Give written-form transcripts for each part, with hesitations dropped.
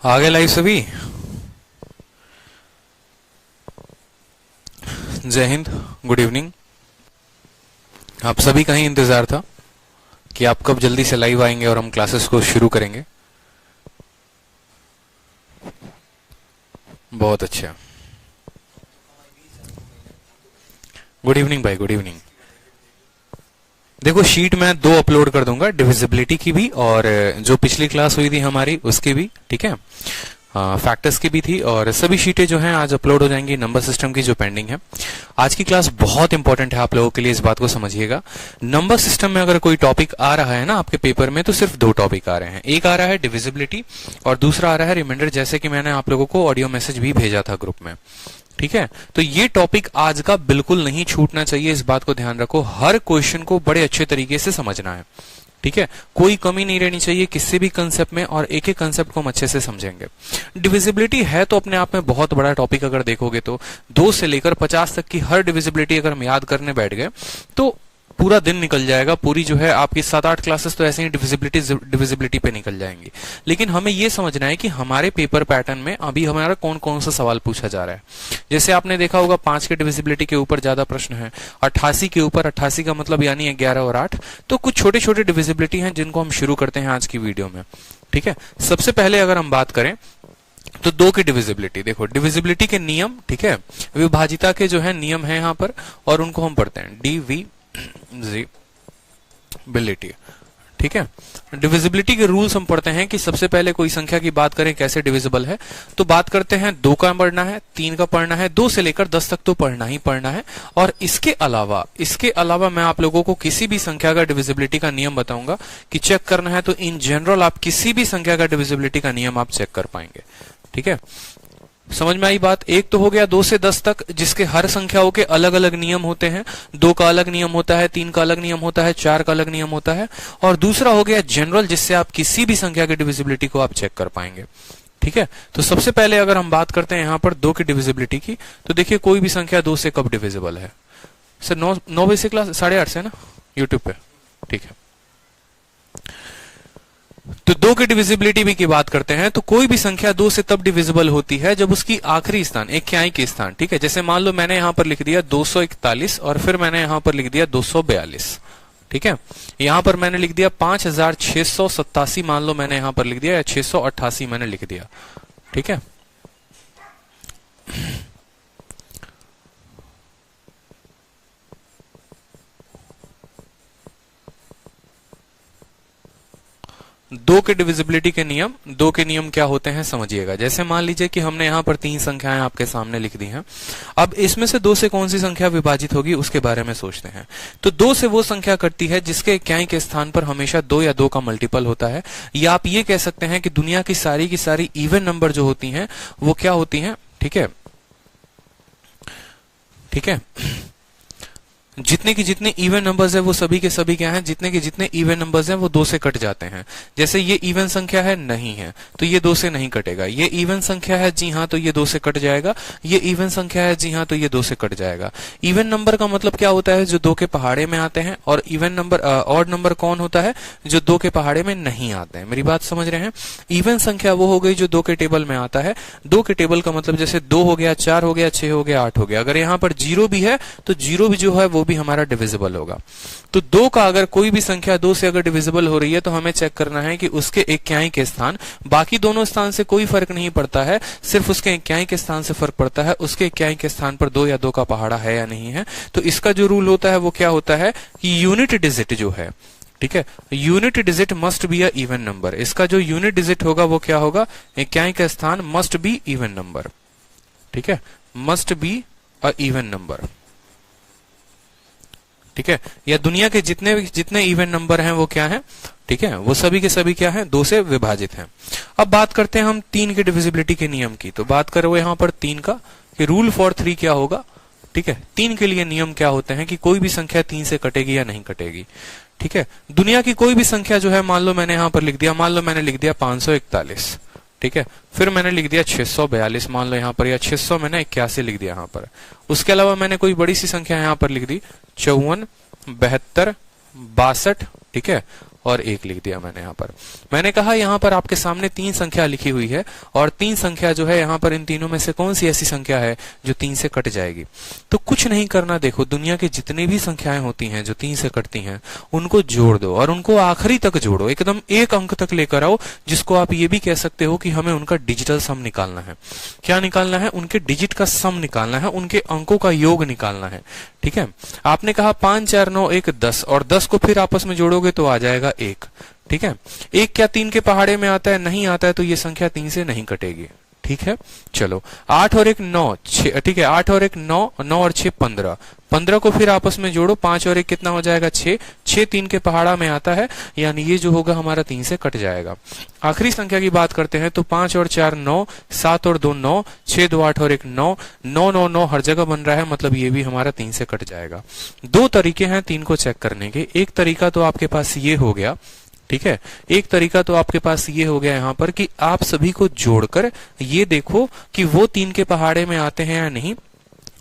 आगे लाइव सभी। जय हिंद, गुड इवनिंग। आप सभी का ही इंतजार था कि आप कब जल्दी से लाइव आएंगे और हम क्लासेस को शुरू करेंगे। बहुत अच्छा, गुड इवनिंग भाई, गुड इवनिंग। देखो शीट मैं 2 अपलोड कर दूंगा, डिविजिबिलिटी की भी और जो पिछली क्लास हुई थी हमारी उसकी भी, ठीक है। फैक्टर्स की भी थी और सभी शीटें जो हैं आज अपलोड हो जाएंगी, नंबर सिस्टम की जो पेंडिंग है। आज की क्लास बहुत इंपॉर्टेंट है आप लोगों के लिए, इस बात को समझिएगा। नंबर सिस्टम में अगर कोई टॉपिक आ रहा है ना आपके पेपर में, तो सिर्फ 2 टॉपिक आ रहे हैं। एक आ रहा है डिविजिबिलिटी और दूसरा आ रहा है रिमाइंडर, जैसे कि मैंने आप लोगों को ऑडियो मैसेज भी भेजा था ग्रुप में, ठीक है। तो ये टॉपिक आज का बिल्कुल नहीं छूटना चाहिए, इस बात को ध्यान रखो। हर क्वेश्चन को बड़े अच्छे तरीके से समझना है, ठीक है। कोई कमी नहीं रहनी चाहिए किसी भी कंसेप्ट में और एक एक कंसेप्ट को हम अच्छे से समझेंगे। डिविजिबिलिटी है तो अपने आप में बहुत बड़ा टॉपिक, अगर देखोगे तो 2 से लेकर 50 तक की हर डिविजिबिलिटी अगर हम याद करने बैठ गए तो पूरा दिन निकल जाएगा। पूरी जो है आपकी 7-8 क्लासेस तो ऐसे ही डिविजिबिलिटी पे निकल जाएंगी। लेकिन हमें यह समझना है कि हमारे पेपर पैटर्न में अभी हमारा कौन कौन सा सवाल पूछा जा रहा है। जैसे आपने देखा होगा 5 के डिविजिबिलिटी के ऊपर ज्यादा प्रश्न है, 88 के ऊपर, 88 का मतलब यानी 11 और 8। तो कुछ छोटे छोटे डिविजिबिलिटी हैं जिनको हम शुरू करते हैं आज की वीडियो में, ठीक है। सबसे पहले अगर हम बात करें तो 2 की डिविजिबिलिटी, देखो डिविजिबिलिटी के नियम, ठीक है, विभाजिता के जो है नियम है यहाँ पर और उनको हम पढ़ते हैं। डिविजिबिलिटी, ठीक है। डिविजिबिलिटी के रूल्स हम पढ़ते हैं कि सबसे पहले कोई संख्या की बात करें कैसे डिविजिबल है, तो बात करते हैं 2 का पढ़ना है, 3 का पढ़ना है, 2 से लेकर 10 तक तो पढ़ना ही पढ़ना है। और इसके अलावा मैं आप लोगों को किसी भी संख्या का डिविजिबिलिटी का नियम बताऊंगा कि चेक करना है तो इन जनरल आप किसी भी संख्या का डिविजिबिलिटी का नियम आप चेक कर पाएंगे, ठीक है। समझ में आई बात। एक तो हो गया 2 से 10 तक, जिसके हर संख्याओं के अलग अलग नियम होते हैं। 2 का अलग नियम होता है, 3 का अलग नियम होता है, 4 का अलग नियम होता है। और दूसरा हो गया जनरल, जिससे आप किसी भी संख्या की डिविजिबिलिटी को आप चेक कर पाएंगे, ठीक है। तो सबसे पहले अगर हम बात करते हैं यहाँ पर 2 की डिविजिबिलिटी की, तो देखिए कोई भी संख्या 2 से कब डिविजिबल है। सर 9 बजे से क्लास 8:30 से ना यूट्यूब पे, ठीक है। तो 2 की डिविजिबिलिटी भी की बात करते हैं तो कोई भी संख्या 2 से तब डिविजिबल होती है जब उसकी आखिरी स्थान एक क्याई के स्थान, ठीक है। जैसे मान लो मैंने यहां पर लिख दिया 241 और फिर मैंने यहां पर लिख दिया 242, ठीक है। यहां पर मैंने लिख दिया 5687, मान लो मैंने यहां पर लिख दिया, या 688 मैंने लिख दिया, ठीक है। दो के डिविजिबिलिटी के नियम, 2 के नियम क्या होते हैं समझिएगा। जैसे मान लीजिए कि हमने यहाँ पर 3 संख्याएं आपके सामने लिख दी हैं। अब इसमें से 2 से कौन सी संख्या विभाजित होगी उसके बारे में सोचते हैं। तो 2 से वो संख्या कटती है जिसके क्याई के स्थान पर हमेशा 2 या 2 का मल्टीपल होता है। या आप ये कह सकते हैं कि दुनिया की सारी इवन नंबर जो होती हैं वो क्या होती हैं, ठीक है, ठीक है। जितने की जितने इवन नंबर्स है वो सभी के सभी क्या हैं, जितने के जितने इवन नंबर्स हैं वो 2 से कट जाते हैं। जैसे ये इवन संख्या है, नहीं है तो ये 2 से नहीं कटेगा। ये इवन संख्या है, जी हाँ, तो ये 2 से कट जाएगा। ये इवन संख्या है, जी हाँ, तो ये 2 से कट जाएगा। इवन नंबर का मतलब क्या होता है, जो 2 के पहाड़े में आते हैं। और इवन नंबर, ऑड नंबर कौन होता है, जो 2 के पहाड़े में नहीं आते हैं। मेरी बात समझ रहे हैं। इवन संख्या वो हो गई जो 2 के टेबल में आता है। 2 के टेबल का मतलब जैसे 2 हो गया, 4 हो गया, 6 हो गया, 8 हो गया। अगर यहाँ पर 0 भी है तो 0 भी जो है वो भी हमारा डिविजिबल होगा। तो 2 का अगर कोई भी संख्या 2 से अगर डिविजिबल हो रही है तो हमें चेक करना है कि उसके एक क्याई के स्थान, बाकी दोनों स्थान से कोई फर्क नहीं पड़ता है, सिर्फ उसके एक क्याई के स्थान से फर्क पड़ता है। उसके एक क्याई के स्थान पर 2 या 2 का पहाड़ा है या नहीं है। तो इसका जो रूल होता है वो क्या होता है कि यूनिट डिजिट जो है, ठीक है, unit digit must be a even number. इसका जो यूनिट डिजिट होगा वो क्या होगा, एक क्याई का स्थान मस्ट बी इवन नंबर, ठीक है, must be a even number, ठीक है। या दुनिया के जितने जितने इवन नंबर हैं वो क्या है, ठीक है, वो सभी के सभी क्या है, 2 से विभाजित हैं। अब बात करते हैं हम 3 की डिविजिबिलिटी के नियम की। तो बात करो यहां पर 3 का कि रूल फॉर 3 क्या होगा, ठीक है। 3 के लिए नियम क्या होते हैं कि कोई भी संख्या 3 से कटेगी या नहीं कटेगी, ठीक है। दुनिया की कोई भी संख्या जो है, मान लो मैंने यहां पर लिख दिया, मान लो मैंने लिख दिया 541, ठीक है, फिर मैंने लिख दिया 642 मान लो यहाँ पर, या 600 मैंने 81 लिख दिया यहाँ पर। उसके अलावा मैंने कोई बड़ी सी संख्या यहाँ पर लिख दी 54, 72, 62, ठीक है, और 1 लिख दिया मैंने यहाँ पर। मैंने कहा यहाँ पर आपके सामने 3 संख्या लिखी हुई है और 3 संख्या जो है यहाँ पर इन तीनों में से कौन सी ऐसी संख्या है जो 3 से कट जाएगी। तो कुछ नहीं करना, देखो दुनिया की जितनी भी संख्याएं होती हैं जो 3 से कटती हैं उनको जोड़ दो और उनको आखिरी तक जोड़ो, एकदम एक अंक तक लेकर आओ, जिसको आप ये भी कह सकते हो कि हमें उनका डिजिटल सम निकालना है। क्या निकालना है? उनके डिजिट का सम निकालना है, उनके अंकों का योग निकालना है। ठीक है, आपने कहा 5 4 9 1 10 और 10 को फिर आपस में जोड़ोगे तो आ जाएगा 1। ठीक है, 1 क्या 3 के पहाड़े में आता है? नहीं आता है, तो ये संख्या 3 से नहीं कटेगी। ठीक है, चलो 8 और 1 9 6, ठीक है 8 और 1 9, 9 और 6 15, 15 को फिर आपस में जोड़ो, 5 और 1 कितना हो जाएगा? 6, 6 3 के पहाड़ा में आता है, यानी ये जो होगा हमारा 3 से कट जाएगा। आखिरी संख्या की बात करते हैं तो 5 और 4 9, 7 और 2 9, 6 2 8 और 1 9, 9 9 9 हर जगह बन रहा है, मतलब ये भी हमारा 3 से कट जाएगा। 2 तरीके हैं 3 को चेक करने के। एक तरीका तो आपके पास ये हो गया, ठीक है, एक तरीका तो आपके पास ये हो गया यहाँ पर कि आप सभी को जोड़कर ये देखो कि वो 3 के पहाड़े में आते हैं या नहीं।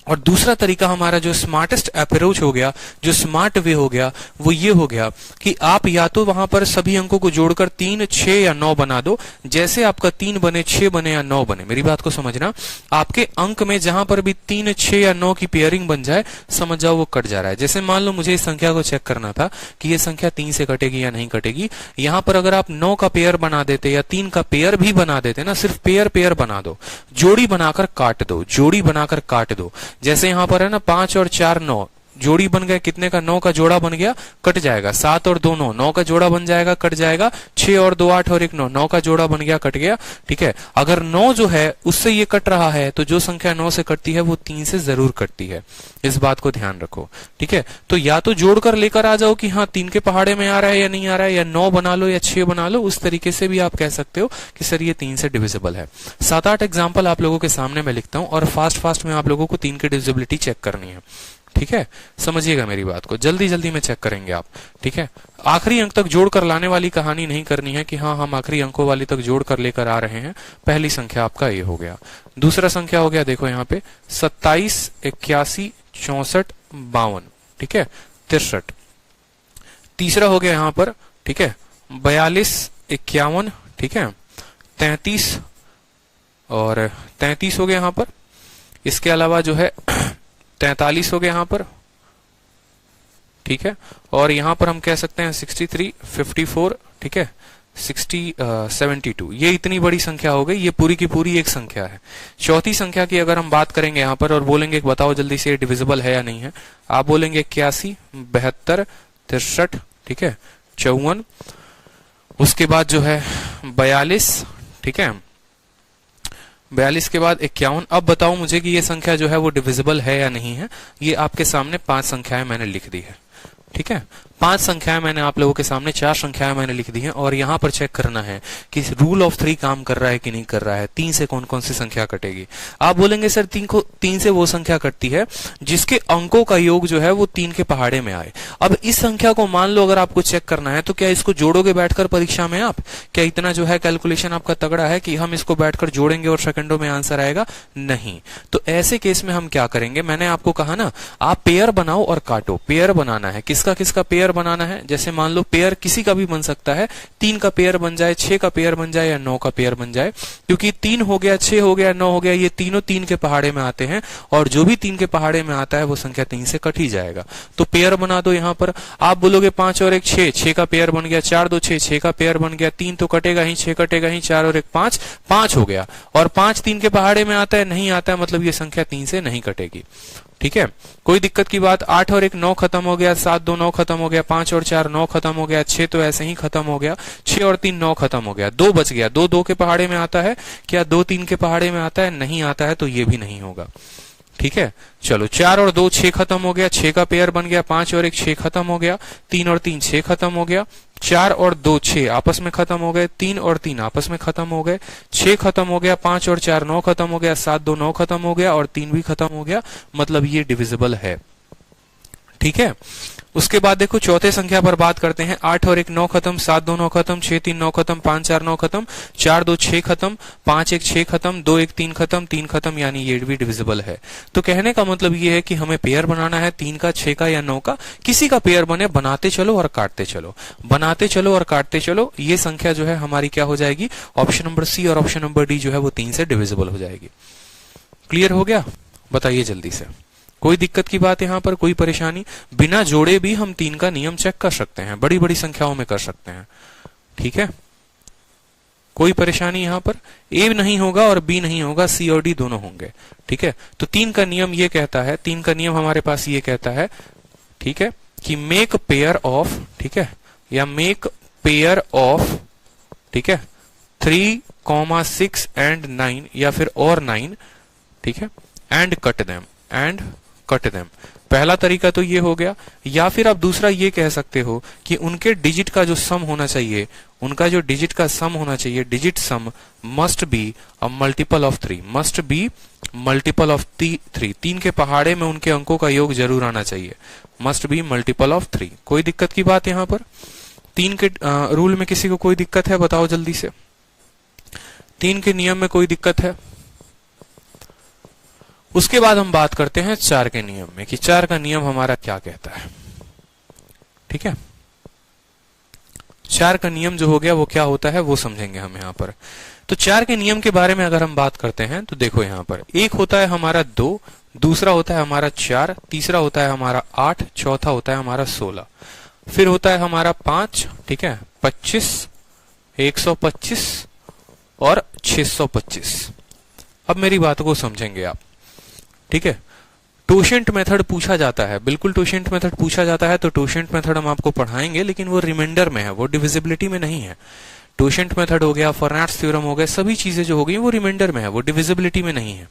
और दूसरा तरीका हमारा जो स्मार्टेस्ट अप्रोच हो गया, जो स्मार्ट वे हो गया, वो ये हो गया कि आप या तो वहां पर सभी अंकों को जोड़कर 3 6 या 9 बना दो। जैसे आपका 3 बने 6 बने या 9 बने, मेरी बात को समझना, आपके अंक में जहां पर भी 3 6 या 9 की पेयरिंग बन जाए, समझ जाओ वो कट जा रहा है। जैसे मान लो मुझे इस संख्या को चेक करना था कि ये संख्या 3 से कटेगी या नहीं कटेगी। यहां पर अगर आप 9 का पेयर बना देते या 3 का पेयर भी बना देते ना, सिर्फ पेयर पेयर बना दो, जोड़ी बनाकर काट दो, जोड़ी बनाकर काट दो। जैसे यहां पर है ना 5 और 4 9, जोड़ी बन गए, कितने का? 9 का जोड़ा बन गया, कट जाएगा। 7 और 2 9, 9 का जोड़ा बन जाएगा, कट जाएगा। 6 और 2 8 और 1 9, 9 का जोड़ा बन गया, कट गया। ठीक है, अगर 9 जो है उससे ये कट रहा है तो जो संख्या 9 से कटती है वो 3 से जरूर कटती है, इस बात को ध्यान रखो। ठीक है, तो या तो जोड़कर लेकर आ जाओ कि हाँ 3 के पहाड़े में आ रहा है या नहीं आ रहा है, या 9 बना लो या 6 बना लो, उस तरीके से भी आप कह सकते हो कि सर ये 3 से डिविजिबल है। 7-8 एग्जाम्पल आप लोगों के सामने मैं लिखता हूं और फास्ट में आप लोगों को 3 की डिविजिबिलिटी चेक करनी है। ठीक है, समझिएगा मेरी बात को, जल्दी जल्दी में चेक करेंगे आप। ठीक है, आखिरी अंक तक जोड़कर लाने वाली कहानी नहीं करनी है कि हाँ हम आखिरी अंकों वाली तक जोड़कर लेकर आ रहे हैं। पहली संख्या आपका ये हो गया। दूसरा संख्या हो गया, देखो यहाँ पे 27 81 64 52, ठीक है 63। तीसरा हो गया यहाँ पर, ठीक है 42 51, ठीक है 33 और 33 हो गया यहाँ पर। इसके अलावा जो है 43 हो गया यहाँ पर, ठीक है, और यहां पर हम कह सकते हैं 63 54, ठीक है 72। ये इतनी बड़ी संख्या हो गई, ये पूरी की पूरी एक संख्या है। चौथी संख्या की अगर हम बात करेंगे यहाँ पर और बोलेंगे बताओ जल्दी से डिविजिबल है या नहीं है, आप बोलेंगे 81 72 63, ठीक है 54। उसके बाद जो है 42, ठीक है 42 के बाद 51। अब बताओ मुझे कि ये संख्या जो है वो डिविजिबल है या नहीं है। ये आपके सामने 5 संख्याएं मैंने लिख दी है। ठीक है, 5 संख्याएं मैंने आप लोगों के सामने, 4 संख्याएं मैंने लिख दी हैं और यहां पर चेक करना है कि रूल ऑफ 3 काम कर रहा है कि नहीं कर रहा है। 3 से कौन कौन सी संख्या कटेगी। आप बोलेंगे सर 3 से वो संख्या कटती है जिसके अंकों का योग जो है वो 3 के पहाड़े में आए। अब इस संख्या को मान लो अगर आपको चेक करना है तो क्या इसको जोड़ोगे बैठकर परीक्षा में आप? क्या इतना जो है कैलकुलेशन आपका तगड़ा है कि हम इसको बैठकर जोड़ेंगे और सेकंडों में आंसर आएगा? नहीं। तो ऐसे केस में हम क्या करेंगे, मैंने आपको कहा ना आप पेयर बनाओ और काटो। पेयर बनाना है, किसका किसका पेयर बनाना है। जैसे मान लो पेयर किसी का भी बन सकता है, 3 का पेयर बन जाए, 6 का पेयर बन जाए या 9 का पेयर बन जाए, क्योंकि 3 हो गया 6 हो गया 9 हो गया, ये तीनों 3 के पहाड़े में आते हैं और जो भी 3 के पहाड़े में आता है वो संख्या 3 से कट ही जाएगा। तो पेयर बना दो। यहां पर आप बोलोगे 5 और 1 6, 6 का पेयर बन गया, 4 2 6, 6 का पेयर बन गया, 3 तो कटेगा ही, 6 कटेगा ही, 4 और 1 5, 5 हो गया। और 5 3 के पहाड़े में आता है, नहीं आता है, मतलब ये संख्या 3 से नहीं कटेगी। ठीक है, कोई दिक्कत की बात। 8 और 1 9 खत्म हो गया, 7 2 9 खत्म हो गया, 5 और 4 9 खत्म हो गया, 6 तो ऐसे ही खत्म हो गया, 6 और 3 9 खत्म हो गया, 2 बच गया। 2 2 के पहाड़े में आता है क्या? 2 3 के पहाड़े में आता है? नहीं आता है, तो ये भी नहीं होगा। ठीक है, चलो 4 और 2 6 खत्म हो गया, 6 का पेयर बन गया, 5 और 1 6 खत्म हो गया, 3 और 3 6 खत्म हो गया, 4 और 2 6 आपस में खत्म हो गए, 3 और 3 आपस में खत्म हो गए, 6 खत्म हो गया, 5 और 4 9 खत्म हो गया, 7 2 9 खत्म हो गया और 3 भी खत्म हो गया, मतलब ये डिविजिबल है। ठीक है, उसके बाद देखो चौथे संख्या पर बात करते हैं। 8 और 1 9 खत्म, 7 2 9 खत्म, 6 3 9 खत्म, 5 4 9 खत्म, 4 2 6 खत्म, 5 1 6 खत्म, 2 1 3 खत्म, 3 खत्म, यानी ये भी डिविजिबल है। तो कहने का मतलब ये है कि हमें पेयर बनाना है 3 का, 6 का या 9 का, किसी का पेयर बने, बनाते चलो और काटते चलो, बनाते चलो और काटते चलो। ये संख्या जो है हमारी क्या हो जाएगी, ऑप्शन नंबर सी और ऑप्शन नंबर डी जो है वो 3 से डिविजिबल हो जाएगी। क्लियर हो गया? बताइए जल्दी से, कोई दिक्कत की बात यहां पर, कोई परेशानी? बिना जोड़े भी हम 3 का नियम चेक कर सकते हैं, बड़ी बड़ी संख्याओं में कर सकते हैं। ठीक है, कोई परेशानी यहां पर? ए नहीं होगा और बी नहीं होगा, सी और डी दोनों होंगे। ठीक है, तो 3 का नियम ये कहता है, 3 का नियम हमारे पास ये कहता है, ठीक है, कि मेक पेयर ऑफ, ठीक है, या मेक पेयर ऑफ, ठीक है, 3, 6 एंड 9, या फिर और 9, ठीक है, and cut them, and cut them. पहला तरीका तो ये हो गया। या फिर आप दूसरा ये कह सकते हो कि उनके डिजिट का जो सम होना चाहिए, उनका जो डिजिट का सम होना चाहिए, digit some must be a multiple of 3, must be multiple of 3। 3 के पहाड़े में उनके अंकों का योग जरूर आना चाहिए, मस्ट बी मल्टीपल ऑफ 3। कोई दिक्कत की बात यहां पर? 3 के रूल में किसी को कोई दिक्कत है? बताओ जल्दी से, 3 के नियम में कोई दिक्कत है? उसके बाद हम बात करते हैं 4 के नियम में, कि 4 का नियम हमारा क्या कहता है। ठीक है, 4 का नियम जो हो गया वो क्या होता है वो समझेंगे हम यहां पर। तो 4 के नियम के बारे में अगर हम बात करते हैं तो देखो यहां पर एक होता है हमारा 2, दूसरा होता है हमारा 4, तीसरा होता है हमारा 8, चौथा होता है हमारा 16, फिर होता है हमारा 5, ठीक है, 25, 125 और 625। अब मेरी बात को समझेंगे आप। ठीक है, टोशेंट मेथड पूछा जाता है, बिल्कुल टोशेंट मेथड पूछा जाता है, तो टोशेंट मेथड हम आपको पढ़ाएंगे, लेकिन वो रिमाइंडर में है, वो डिविजिबिलिटी में नहीं है। टोशेंट मेथड हो गया, फर्नाट्स थ्योरम हो गया, सभी चीजें जो हो गई वो रिमाइंडर में है, वो डिविजिबिलिटी में नहीं है।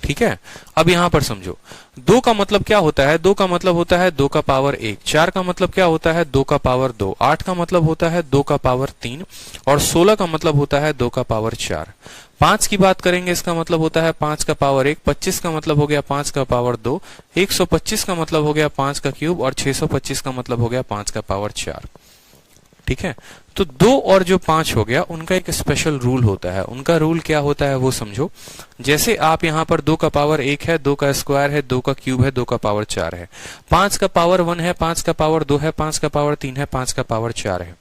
ठीक है, अब यहां पर समझो, 2 का मतलब क्या होता है? 2 का मतलब होता है 2 का पावर 1, 4 का मतलब क्या होता है? 2 का पावर 2, 8 का मतलब होता है 2 का पावर 3, और 16 का मतलब होता है 2 का पावर 4। 5 की बात करेंगे, इसका मतलब होता है 5 का पावर 1, 25 का मतलब हो गया 5 का पावर 2, 125 का मतलब हो गया 5 का क्यूब, और 625 का मतलब हो गया 5 का पावर 4। ठीक है, तो 2 और जो 5 हो गया उनका एक स्पेशल रूल होता है। उनका रूल क्या होता है वो समझो। जैसे आप यहां पर 2 का पावर 1 है, 2 का स्क्वायर है, 2 का क्यूब है, 2 का पावर 4 है, 5 का पावर 1 है, 5 का पावर 2 है, 5 का पावर 3 है, 5 का पावर 4 है।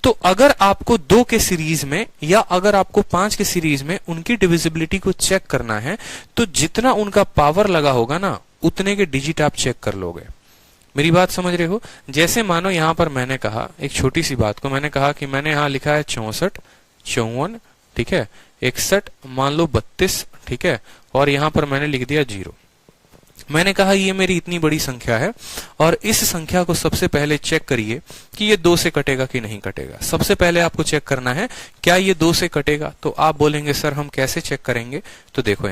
तो अगर आपको 2 के सीरीज में या अगर आपको 5 के सीरीज में उनकी डिविजिबिलिटी को चेक करना है, तो जितना उनका पावर लगा होगा ना, उतने के डिजिट आप चेक कर लोगे। मेरी बात समझ रहे हो? जैसे मानो यहां पर मैंने कहा, एक छोटी सी बात को मैंने कहा कि मैंने यहां लिखा है 64, 54, ठीक है, 61, मान लो 32, ठीक है, और यहां पर मैंने लिख दिया 0। मैंने कहा ये मेरी इतनी बड़ी संख्या है, और इस संख्या को सबसे पहले चेक करिए कि ये 2 से कटेगा कि नहीं कटेगा। सबसे पहले आपको चेक करना है क्या ये 2 से कटेगा। तो आप बोलेंगे सर हम कैसे चेक करेंगे? तो देखो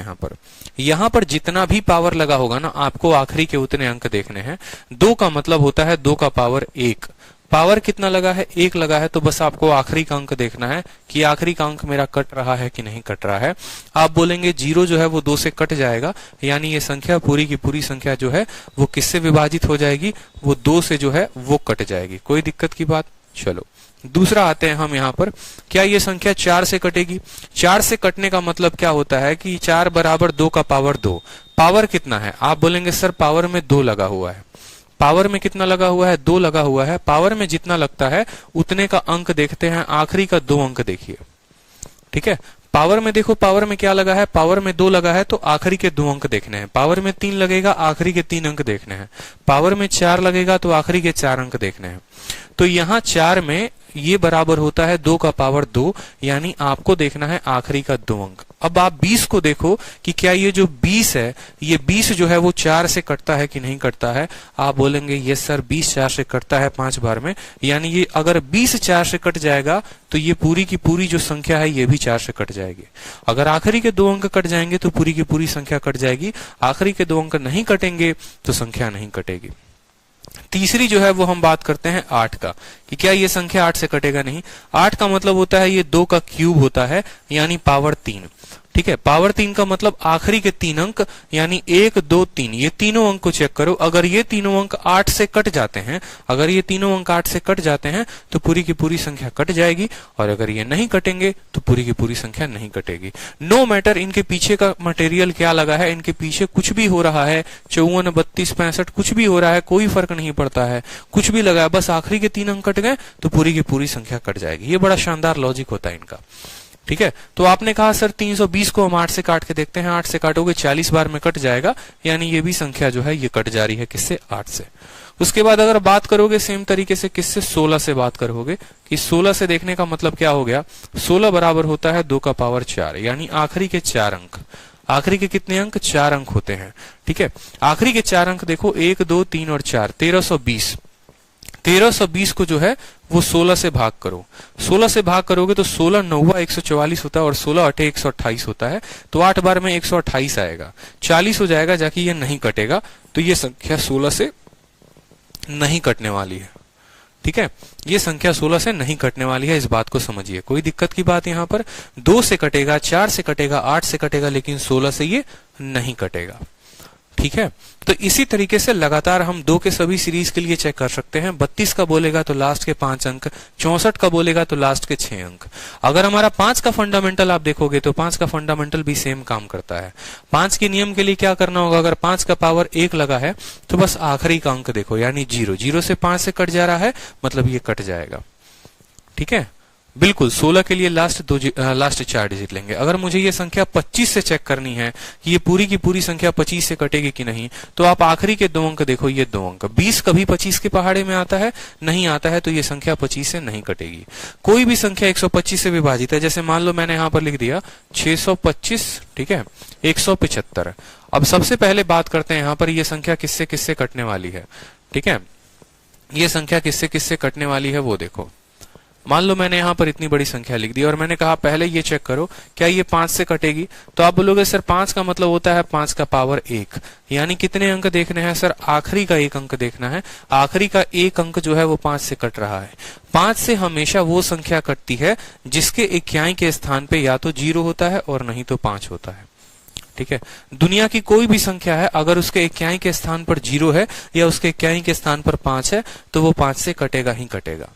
यहां पर जितना भी पावर लगा होगा ना, आपको आखिरी के उतने अंक देखने हैं। 2 का मतलब होता है 2 का पावर 1, पावर कितना लगा है? 1 लगा है, तो बस आपको आखिरी का अंक देखना है कि आखिरी का अंक मेरा कट रहा है कि नहीं कट रहा है। आप बोलेंगे 0 जो है वो 2 से कट जाएगा, यानी ये संख्या पूरी की पूरी संख्या जो है वो किससे विभाजित हो जाएगी? वो 2 से जो है वो कट जाएगी। कोई दिक्कत की बात? चलो दूसरा आते हैं हम यहाँ पर। क्या ये संख्या 4 से कटेगी? 4 से कटने का मतलब क्या होता है कि 4 बराबर 2 का पावर 2। पावर कितना है? आप बोलेंगे सर पावर में 2 लगा हुआ है। पावर में कितना लगा हुआ है? 2 लगा हुआ है। पावर में जितना लगता है उतने का अंक देखते हैं, आखिरी का 2 अंक देखिए। ठीक है, पावर में देखो, पावर में क्या लगा है? पावर में 2 लगा है, तो आखिरी के 2 अंक देखने हैं। पावर में 3 लगेगा, आखिरी के 3 अंक देखने हैं। पावर में 4 लगेगा तो आखिरी के 4 अंक देखने हैं। तो यहाँ 4 में ये बराबर होता है 2 का पावर 2, यानी आपको देखना है आखिरी का 2 अंक। अब आप 20 को देखो कि क्या ये जो 20 है, ये 20 जो है वो 4 से कटता है कि नहीं कटता है। आप बोलेंगे यस सर 20 4 से कटता है 5 बार में, यानी ये अगर 20 4 से कट जाएगा तो ये पूरी की पूरी जो संख्या है ये भी 4 से कट जाएगी। अगर आखिरी के 2 अंक कट जाएंगे तो पूरी की पूरी संख्या कट जाएगी। आखिरी के 2 अंक नहीं कटेंगे तो संख्या नहीं कटेगी। तीसरी जो है वो हम बात करते हैं 8 का, कि क्या ये संख्या 8 से कटेगा? नहीं। 8 का मतलब होता है ये 2 का क्यूब होता है, यानी पावर 3। ठीक है, पावर 3 का मतलब आखिरी के 3 अंक, यानी 1 2 3, ये तीनों अंक को चेक करो। अगर ये तीनों अंक 8 से कट जाते हैं, अगर ये तीनों अंक 8 से कट जाते हैं तो पूरी की पूरी संख्या कट जाएगी, और अगर ये नहीं कटेंगे तो पूरी की पूरी संख्या नहीं कटेगी। नो मैटर इनके पीछे का मटेरियल क्या लगा है, इनके पीछे कुछ भी हो रहा है, 54 32 65 कुछ भी हो रहा है, कोई फर्क नहीं पड़ता है, कुछ भी लगा है, बस आखिरी के 3 अंक कट गए तो पूरी की पूरी संख्या कट जाएगी। ये बड़ा शानदार लॉजिक होता है इनका। ठीक है, तो आपने कहा सर 320 को हम 8 से काट के देखते हैं, 8 से काटोगे 40 बार में कट जाएगा, यानी ये भी संख्या जो है ये कट जा रही है किससे, 8 से। उसके बाद अगर बात करोगे सेम तरीके से किससे, 16 से बात करोगे, कि 16 से देखने का मतलब क्या हो गया, 16 बराबर होता है 2 का पावर 4, यानी आखिरी के 4 अंक। आखिरी के कितने अंक, 4 अंक होते हैं। ठीक है, आखिरी के 4 अंक देखो, 1 2 3 और 4, 1320। 1320 को जो है वो 16 से भाग करो, 16 से भाग करोगे तो 16 9 144 होता है और 16 8 128 होता है, तो 8 बार में 128 आएगा, 40 हो जाएगा, जाके ये नहीं कटेगा, तो ये संख्या 16 से नहीं कटने वाली है। ठीक है, ये संख्या 16 से नहीं कटने वाली है, इस बात को समझिए, कोई दिक्कत की बात यहाँ पर। 2 से कटेगा, 4 से कटेगा, 8 से कटेगा, लेकिन 16 से ये नहीं कटेगा। ठीक है, तो इसी तरीके से लगातार हम 2 के सभी सीरीज के लिए चेक कर सकते हैं। 32 का बोलेगा तो लास्ट के 5 अंक, 64 का बोलेगा तो लास्ट के 6 अंक। अगर हमारा 5 का फंडामेंटल आप देखोगे तो 5 का फंडामेंटल भी सेम काम करता है। 5 के नियम के लिए क्या करना होगा, अगर 5 का पावर 1 लगा है तो बस आखिरी का अंक देखो, यानी 0, 0 से 5 से कट जा रहा है, मतलब ये कट जाएगा। ठीक है, बिल्कुल 16 के लिए लास्ट 4 डिजिट लेंगे। अगर मुझे ये संख्या 25 से चेक करनी है कि ये पूरी की पूरी संख्या 25 से कटेगी कि नहीं, तो आप आखिरी के 2 अंक देखो, ये 2 अंक। 20 कभी 25 के पहाड़े में आता है, नहीं आता है, तो ये संख्या 25 से नहीं कटेगी। कोई भी संख्या 125 से विभाजित है, जैसे मान लो मैंने यहां पर लिख दिया 625, ठीक है, 175। अब सबसे पहले बात करते हैं यहां पर ये संख्या किससे किससे कटने वाली है। ठीक है, ये संख्या किससे किससे कटने वाली है वो देखो। मान लो मैंने यहां पर इतनी बड़ी संख्या लिख दी और मैंने कहा पहले ये चेक करो क्या ये 5 से कटेगी, तो आप बोलोगे सर 5 का मतलब होता है 5 का पावर 1, यानी कितने अंक देखने हैं सर, आखिरी का 1 अंक देखना है। आखिरी का 1 अंक जो है वो 5 से कट रहा है। 5 से हमेशा वो संख्या कटती है जिसके इक्याई के स्थान पे या तो 0 होता है और नहीं तो 5 होता है। ठीक है, दुनिया की कोई भी संख्या है, अगर उसके इक्याई के स्थान पर 0 है या उसके इक्याई के स्थान पर 5 है तो वो 5 से कटेगा ही कटेगा।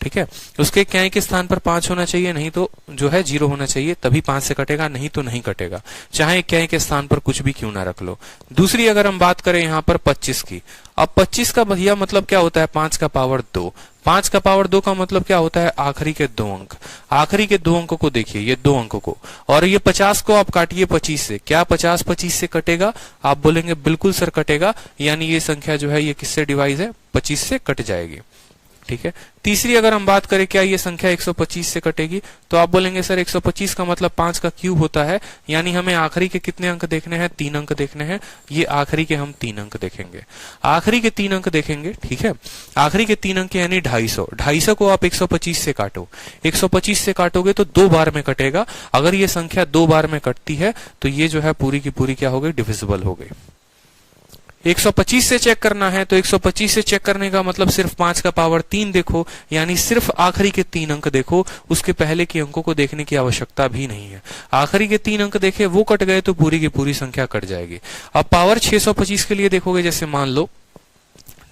ठीक है, उसके इक्याई के स्थान पर 5 होना चाहिए, नहीं तो जो है 0 होना चाहिए, तभी 5 से कटेगा, नहीं तो नहीं कटेगा, चाहे इक्याई के स्थान पर कुछ भी क्यों ना रख लो। दूसरी अगर हम बात करें यहाँ पर 25 की, अब 25 का भैया मतलब क्या होता है, 5 का पावर 2। 5 का पावर 2 का मतलब क्या होता है, आखिरी के 2 अंक। आखिरी के 2 अंकों को देखिए, ये 2 अंकों को, और ये 50 को आप काटिए 25 से, क्या 50 25 से कटेगा, आप बोलेंगे बिल्कुल सर कटेगा, यानी ये संख्या जो है ये किससे डिवाइड है, 25 से कट जाएगी। ठीक है, तीसरी अगर हम बात करें क्या ये संख्या 125 से कटेगी, तो आप बोलेंगे सर 125 का मतलब 5 का क्यूब होता है, यानी हमें आखिरी के कितने अंक देखने हैं, 3 अंक देखने हैं। ये आखिरी के हम 3 अंक देखेंगे, आखिरी के 3 अंक देखेंगे। ठीक है, आखिरी के 3 अंक यानी 250। 250 को आप 125 से काटो, 125 से काटोगे तो 2 बार में कटेगा। अगर ये संख्या 2 बार में कटती है तो ये जो है पूरी की पूरी क्या हो गई, डिविजिबल हो गई। 125 से चेक करना है तो 125 से चेक करने का मतलब सिर्फ 5 का पावर 3 देखो, यानी सिर्फ आखिरी के 3 अंक देखो, उसके पहले के अंकों को देखने की आवश्यकता भी नहीं है। आखिरी के 3 अंक देखे, वो कट गए तो पूरी की पूरी संख्या कट जाएगी। अब पावर 625 के लिए देखोगे, जैसे मान लो,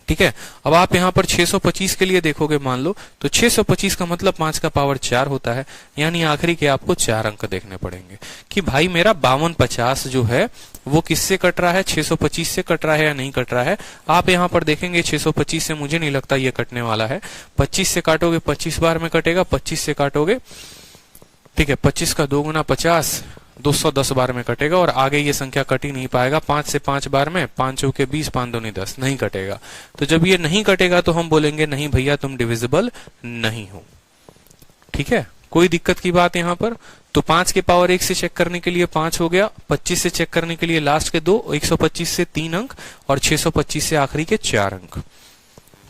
ठीक है, अब आप यहाँ पर 625 के लिए देखोगे मान लो, तो 625 का मतलब 5 का पावर 4 होता है, यानी आखिरी के आपको 4 अंक देखने पड़ेंगे कि भाई मेरा 5250 जो है वो किससे कट रहा है, 625 से कट रहा है या नहीं कट रहा है। आप यहाँ पर देखेंगे 625 से मुझे नहीं लगता ये कटने वाला है। 25 से काटोगे 25 बार में कटेगा, 25 से काटोगे, ठीक है, 25 का 2 गुना 50, 210 बार में कटेगा, और आगे ये संख्या कट ही नहीं पाएगा। 5 से 5 बार में, 5 चौके 20, 5 दूनी 10, नहीं कटेगा। तो जब ये नहीं कटेगा तो हम बोलेंगे नहीं भैया तुम डिविजिबल नहीं हो। ठीक है, कोई दिक्कत की बात यहाँ पर। तो 5 के पावर 1 से चेक करने के लिए 5 हो गया, 25 से चेक करने के लिए लास्ट के 2, 125 से 3 अंक और 625 से आखिरी के 4 अंक।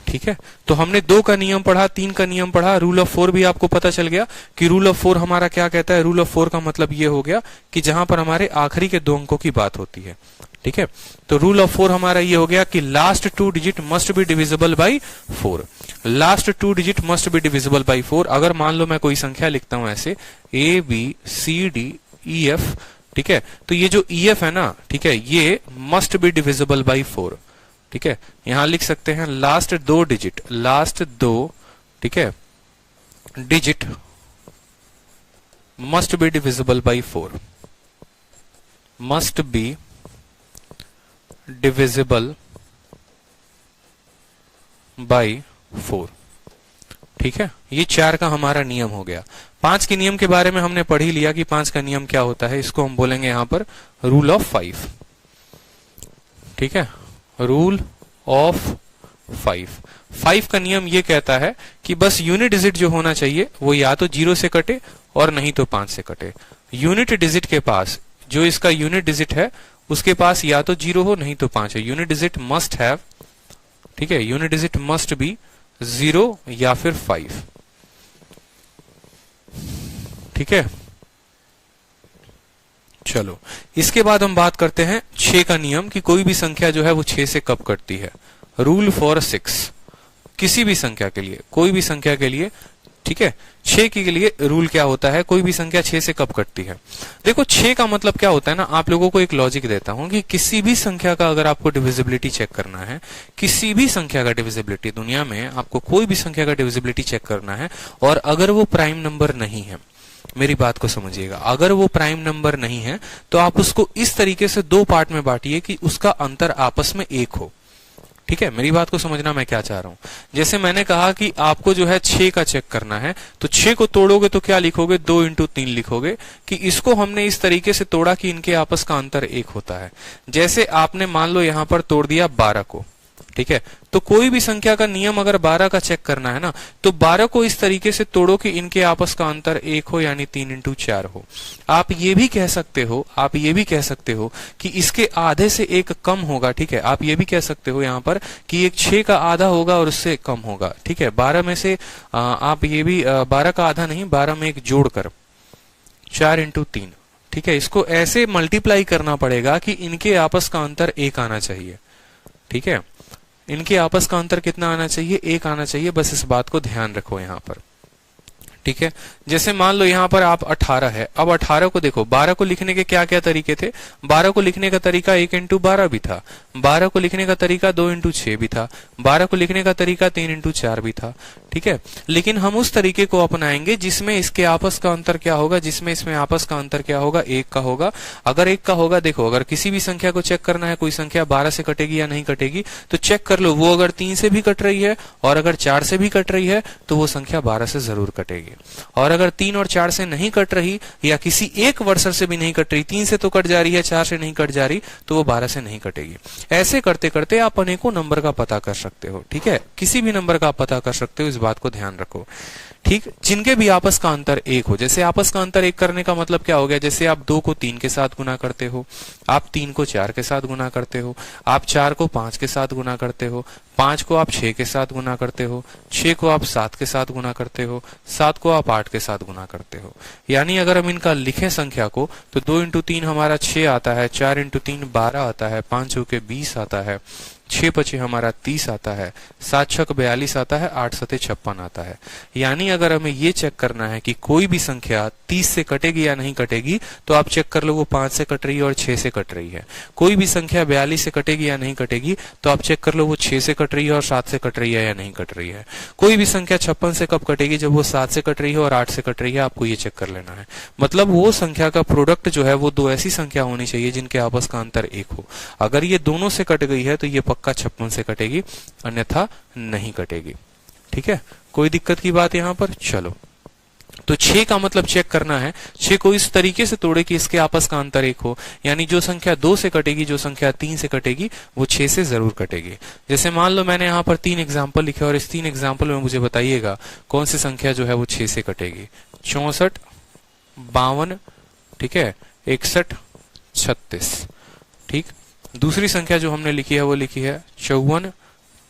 ठीक है, तो हमने 2 का नियम पढ़ा, 3 का नियम पढ़ा, रूल ऑफ 4 भी आपको पता चल गया कि रूल ऑफ 4 हमारा क्या कहता है। रूल ऑफ 4 का मतलब ये हो गया कि जहां पर हमारे आखिरी के 2 अंकों की बात होती है। ठीक है, तो रूल ऑफ 4 हमारा ये हो गया कि last 2 digit must be divisible by 4। Last 2 digit must be divisible by 4। अगर मान लो मैं कोई संख्या लिखता हूं ऐसे A B C D EF, ठीक है। तो ये जो EF है ना, ठीक है, ये मस्ट बी डिविजिबल बाई 4, ठीक है। यहां लिख सकते हैं लास्ट दो डिजिट, ठीक है, digit must be divisible by 4, must be divisible by 4, ठीक है। ये 4 का हमारा नियम हो गया। 5 के नियम के बारे में हमने पढ़ ही लिया कि 5 का नियम क्या होता है। इसको हम बोलेंगे यहां पर रूल ऑफ 5, ठीक है, रूल ऑफ 5 का नियम ये कहता है कि बस यूनिट डिजिट जो होना चाहिए वो या तो 0 से कटे और नहीं तो 5 से कटे। यूनिट डिजिट के पास, जो इसका यूनिट डिजिट है उसके पास या तो 0 हो नहीं तो 5 है। यूनिट डिजिट मस्ट हैव, ठीक है, यूनिट डिजिट मस्ट बी 0 या फिर 5, ठीक है। चलो, इसके बाद हम बात करते हैं 6 का नियम कि कोई भी संख्या जो है वो 6 से कब कटती है। रूल फॉर 6, किसी भी संख्या के लिए, कोई भी संख्या के लिए, ठीक है, 6 के लिए रूल क्या होता है, कोई भी संख्या 6 से कब कटती है। देखो 6 का मतलब क्या होता है ना, आप लोगों को एक लॉजिक देता हूं कि किसी भी संख्या का अगर आपको डिविजिबिलिटी चेक करना है, किसी भी संख्या का डिविजिबिलिटी, दुनिया में आपको कोई भी संख्या का डिविजिबिलिटी चेक करना है और अगर वो प्राइम नंबर नहीं है, मेरी बात को समझिएगा, अगर वो प्राइम नंबर नहीं है तो आप उसको इस तरीके से 2 पार्ट में बांटिए कि उसका अंतर आपस में 1 हो, ठीक है। मेरी बात को समझना मैं क्या चाह रहा हूं। जैसे मैंने कहा कि आपको जो है 6 का चेक करना है, तो 6 को तोड़ोगे तो क्या लिखोगे, 2 इंटू 3 लिखोगे कि इसको हमने इस तरीके से तोड़ा कि इनके आपस का अंतर 1 होता है। जैसे आपने मान लो यहां पर तोड़ दिया 12 को, ठीक है, तो कोई भी संख्या का नियम अगर 12 का चेक करना है ना, तो 12 को इस तरीके से तोड़ो कि इनके आपस का अंतर 1 हो, यानी 3 इंटू 4 हो। आप ये भी कह सकते हो, आप ये भी कह सकते हो कि इसके आधे से 1 कम होगा, ठीक है। आप ये भी कह सकते हो यहाँ पर कि एक 6 का आधा होगा और उससे कम होगा, ठीक है। 12 में से आप ये भी 12 का आधा नहीं, 12 में 1 जोड़कर 4 इंटू 3, ठीक है। इसको ऐसे मल्टीप्लाई करना पड़ेगा कि इनके आपस का अंतर 1 आना चाहिए, ठीक है। इनके आपस का अंतर कितना आना चाहिए, 1 आना चाहिए। बस इस बात को ध्यान रखो यहां पर, ठीक है। जैसे मान लो यहां पर आप 18 है, अब 18 को देखो, 12 को लिखने के क्या क्या तरीके थे। 12 को लिखने का तरीका 1 इंटू 12 भी था, 12 को लिखने का तरीका 2 इंटू 6 भी था, 12 को लिखने का तरीका 3 इंटू 4 भी था, ठीक है। लेकिन हम उस तरीके को अपनाएंगे जिसमें इसके आपस का अंतर क्या होगा, जिसमें इसमें आपस का अंतर क्या होगा, 1 का होगा। अगर 1 का होगा, देखो अगर किसी भी संख्या को चेक करना है, कोई संख्या 12 से कटेगी या नहीं कटेगी, तो चेक कर लो, वो अगर 3 से भी कट रही है और अगर 4 से भी कट रही है तो वो संख्या 12 से जरूर कटेगी। और अगर 3 और 4 से नहीं कट रही या किसी एक वर्षर से भी नहीं कट रही, 3 से तो कट जा रही है, 4 से नहीं कट जा रही, तो वो 12 से नहीं कटेगी। ऐसे करते करते आप अनेकों नंबर का पता कर सकते हो, ठीक है। किसी भी नंबर का पता कर सकते हो, इस बात को ध्यान रखो, ठीक। जिनके भी आपस का अंतर 1 हो, जैसे आपस का अंतर 1 करने का मतलब क्या हो गया, जैसे आप 2 को 3 के साथ गुना करते हो, आप 3 को 4 के साथ गुना करते हो, आप 4 को 5 के साथ गुना करते हो, 5 को आप 6 के साथ गुना करते हो, 6 को आप 7 के साथ गुना करते हो, 7 को आप 8 के साथ गुना करते हो। यानी अगर हम इनका लिखें संख्या को, तो 2 इंटू 3 हमारा 6 आता है, 4 इंटू 3 12 आता है, 5 चौके 20 आता है, 6 पचे हमारा 30 आता है, 7 छक 42 आता है, 8 सते 56 आता है। यानी अगर हमें ये चेक करना है कि कोई भी संख्या 30 से कटेगी या नहीं कटेगी, तो आप चेक कर लो वो 5 से कट रही है और 6 से कट रही है। कोई भी संख्या 42 से कटेगी या नहीं कटेगी, तो आप चेक कर लो वो 6 से कट रही है और 7 से कट रही है या नहीं कट रही है। कोई भी संख्या 56 से कब कटेगी, जब वो 7 से कट रही है और 8 से कट रही है, आपको ये चेक कर लेना है। मतलब वो संख्या का प्रोडक्ट जो है वो 2 ऐसी संख्या होनी चाहिए जिनके आपस का अंतर 1 हो। अगर ये दोनों से कट गई है तो ये पक्का 56 से कटेगी, अन्यथा नहीं कटेगी, ठीक है। कोई दिक्कत की बात यहां पर। चलो, तो 6 का मतलब चेक करना है, 6 को इस तरीके से तोड़े कि इसके आपस का अंतर 1 हो, यानी जो संख्या 2 से कटेगी, जो संख्या 3 से कटेगी, वो 6 से जरूर कटेगी। जैसे मान लो मैंने यहाँ पर 3 एग्जाम्पल लिखे और इस 3 एग्जाम्पल में मुझे बताइएगा कौन सी संख्या जो है वो 6 से कटेगी। 64, 52, ठीक है, 61, 36, ठीक। दूसरी संख्या जो हमने लिखी है वो लिखी है 54,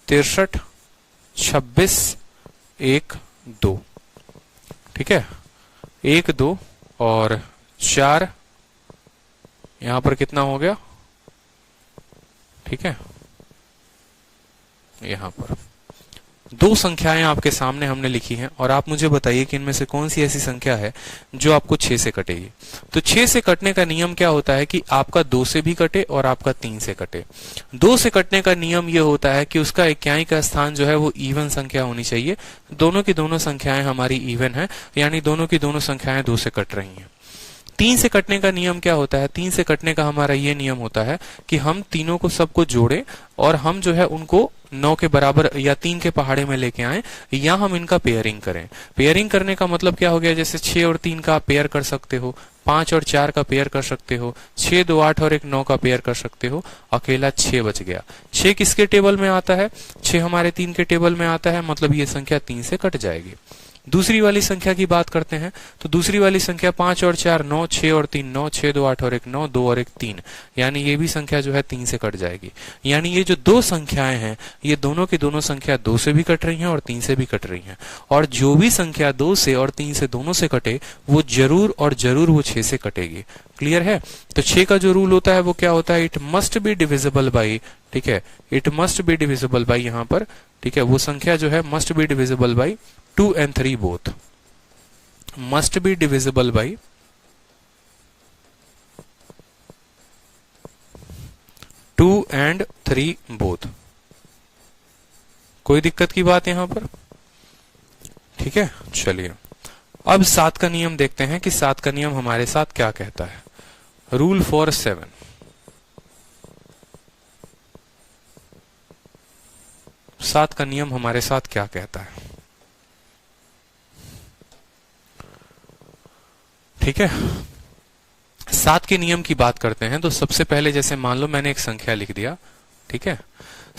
63, 26, 1, 2, ठीक है। 1, 2 और 4 यहां पर कितना हो गया, ठीक है, यहां पर दो संख्याएं आपके सामने हमने लिखी हैं और आप मुझे बताइए कि इनमें से कौन सी ऐसी संख्या है जो आपको 6 से कटेगी। तो 6 से कटने का नियम क्या होता है कि आपका 2 से भी कटे और आपका 3 से कटे। 2 से कटने का नियम ये होता है कि उसका इक्याई का स्थान जो है वो इवन संख्या होनी चाहिए। दोनों की दोनों संख्याएं हमारी इवन है, यानी दोनों की दोनों संख्याएं 2 से कट रही हैं। 3 से कटने का नियम क्या होता है? 3 से कटने का हमारा ये नियम होता है कि हम तीनों को सबको जोड़े और हम जो है उनको 9 के बराबर या 3 के पहाड़े में लेके आए, या हम इनका पेयरिंग करें। पेयरिंग करने का मतलब क्या हो गया? जैसे 6 और 3 का पेयर कर सकते हो, 5 और 4 का पेयर कर सकते हो, 6, 2, 8 और 1, 9 का पेयर कर सकते हो। अकेला 6 बच गया। 6 किसके टेबल में आता है? 6 हमारे 3 के टेबल में आता है, मतलब ये संख्या 3 से कट जाएगी। दूसरी वाली संख्या की बात करते हैं तो दूसरी वाली संख्या 5 और 4 9, 6 और 3 9, 6, 2, 8 और 1 9, 2 और 1 3, यानी ये भी संख्या जो है 3 से कट जाएगी। यानी ये जो दो संख्याएं हैं ये दोनों की दोनों संख्या 2 से भी कट रही हैं और 3 से भी कट रही हैं, और जो भी संख्या 2 से और 3 से दोनों से कटे वो जरूर और जरूर वो 6 से कटेगी। क्लियर है? तो 6 का जो रूल होता है वो क्या होता है? It must be divisible by, ठीक है, it must be divisible by, यहां पर ठीक है वो संख्या जो है must be divisible by 2 and 3 both, must be divisible by 2 and 3 both। कोई दिक्कत की बात यहां पर? ठीक है, चलिए अब 7 का नियम देखते हैं कि 7 का नियम हमारे साथ क्या कहता है। Rule for 7। 7 का नियम हमारे साथ क्या कहता है? ठीक है, 7 के नियम की बात करते हैं तो सबसे पहले जैसे मान लो मैंने एक संख्या लिख दिया, ठीक है।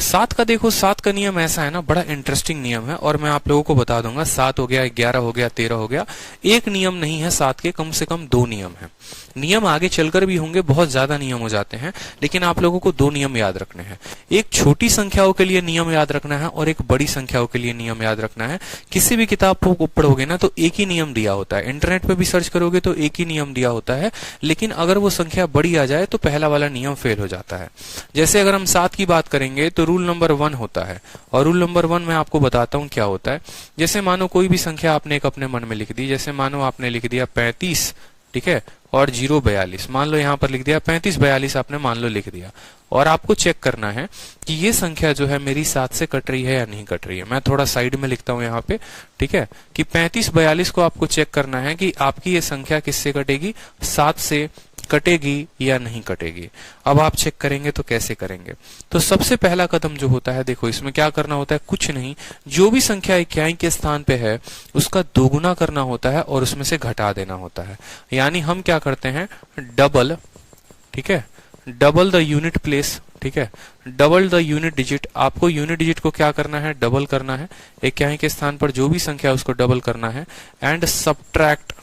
7 का देखो, 7 का नियम ऐसा है ना, बड़ा इंटरेस्टिंग नियम है और मैं आप लोगों को बता दूंगा। 7 हो गया, 11 हो गया, 13 हो गया। एक नियम नहीं है 7 के, कम से कम 2 नियम है। नियम आगे चलकर भी होंगे, बहुत ज्यादा नियम हो जाते हैं, लेकिन आप लोगों को 2 नियम याद रखने हैं। एक छोटी संख्याओं के लिए नियम याद रखना है और एक बड़ी संख्याओं के लिए नियम याद रखना है। किसी भी किताब को पढ़ोगे ना तो एक ही नियम दिया होता है, इंटरनेट पे भी सर्च करोगे तो एक ही नियम दिया होता है, लेकिन अगर वो संख्या बड़ी आ जाए तो पहला वाला नियम फेल हो जाता है। जैसे अगर हम 7 की बात करेंगे तो रूल नंबर 1 होता है, और रूल नंबर 1 मैं आपको बताता हूं क्या होता है। जैसे मानो कोई भी संख्या आपने एक अपने मन में लिख दी, जैसे मानो आपने लिख दिया 35, ठीक है, और 042, मान लो यहां पर लिख दिया 35 42 आपने मान लो लिख दिया, और आपको चेक करना है कि ये संख्या जो है मेरी 7 से कट रही है या नहीं कट रही है। मैं थोड़ा साइड में लिखता हूं यहाँ पे, ठीक है, कि 35 42 को आपको चेक करना है कि आपकी ये संख्या किससे कटेगी, 7 से कटेगी या नहीं कटेगी। अब आप चेक करेंगे तो कैसे करेंगे? तो सबसे पहला कदम जो होता है, देखो इसमें क्या करना होता है, कुछ नहीं, जो भी संख्या इक्याई के स्थान पे है उसका दोगुना करना होता है और उसमें से घटा देना होता है। यानी हम क्या करते हैं, डबल, ठीक है, डबल द यूनिट प्लेस, ठीक है, डबल द यूनिट डिजिट। आपको यूनिट डिजिट को क्या करना है, डबल करना है। इक्याई के स्थान पर जो भी संख्या है उसको डबल करना है। एंड सब्ट्रैक्ट,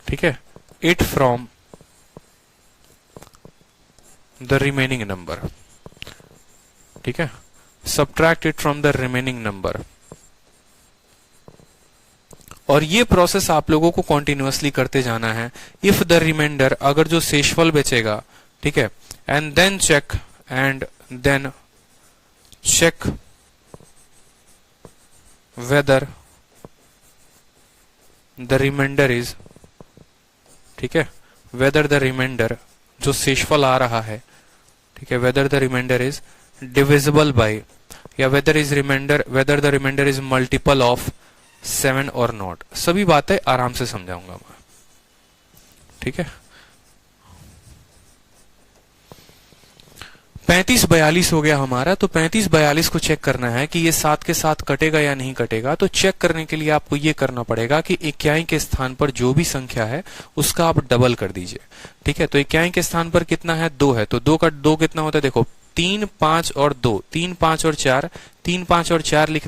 ठीक है, it from the remaining number, ठीक है, subtract it from the remaining number. और ये प्रोसेस आप लोगों को कॉन्टिन्यूअसली करते जाना है। इफ द रिमाइंडर, अगर जो शेषफल बचेगा, ठीक है, and then check whether the reminder is, ठीक है, वेदर द रिमाइंडर, जो शेषफल आ रहा है, ठीक है, whether the reminder is divisible by, या whether the reminder is multiple of 7 और नॉट। सभी बातें आराम से समझाऊंगा मैं, ठीक है। 35 42 हो गया हमारा, तो 35 42 को चेक करना है कि ये 7 के साथ कटेगा या नहीं कटेगा। तो चेक करने के लिए आपको ये करना पड़ेगा कि इक्याई के स्थान पर जो भी संख्या है उसका आप डबल कर दीजिए, ठीक है। तो इक्याई के स्थान पर कितना है, 2 है, तो 2 का 2 कितना होता है, देखो 3 5 और 2, 3 5 और 4, 3 5 और 4 लिख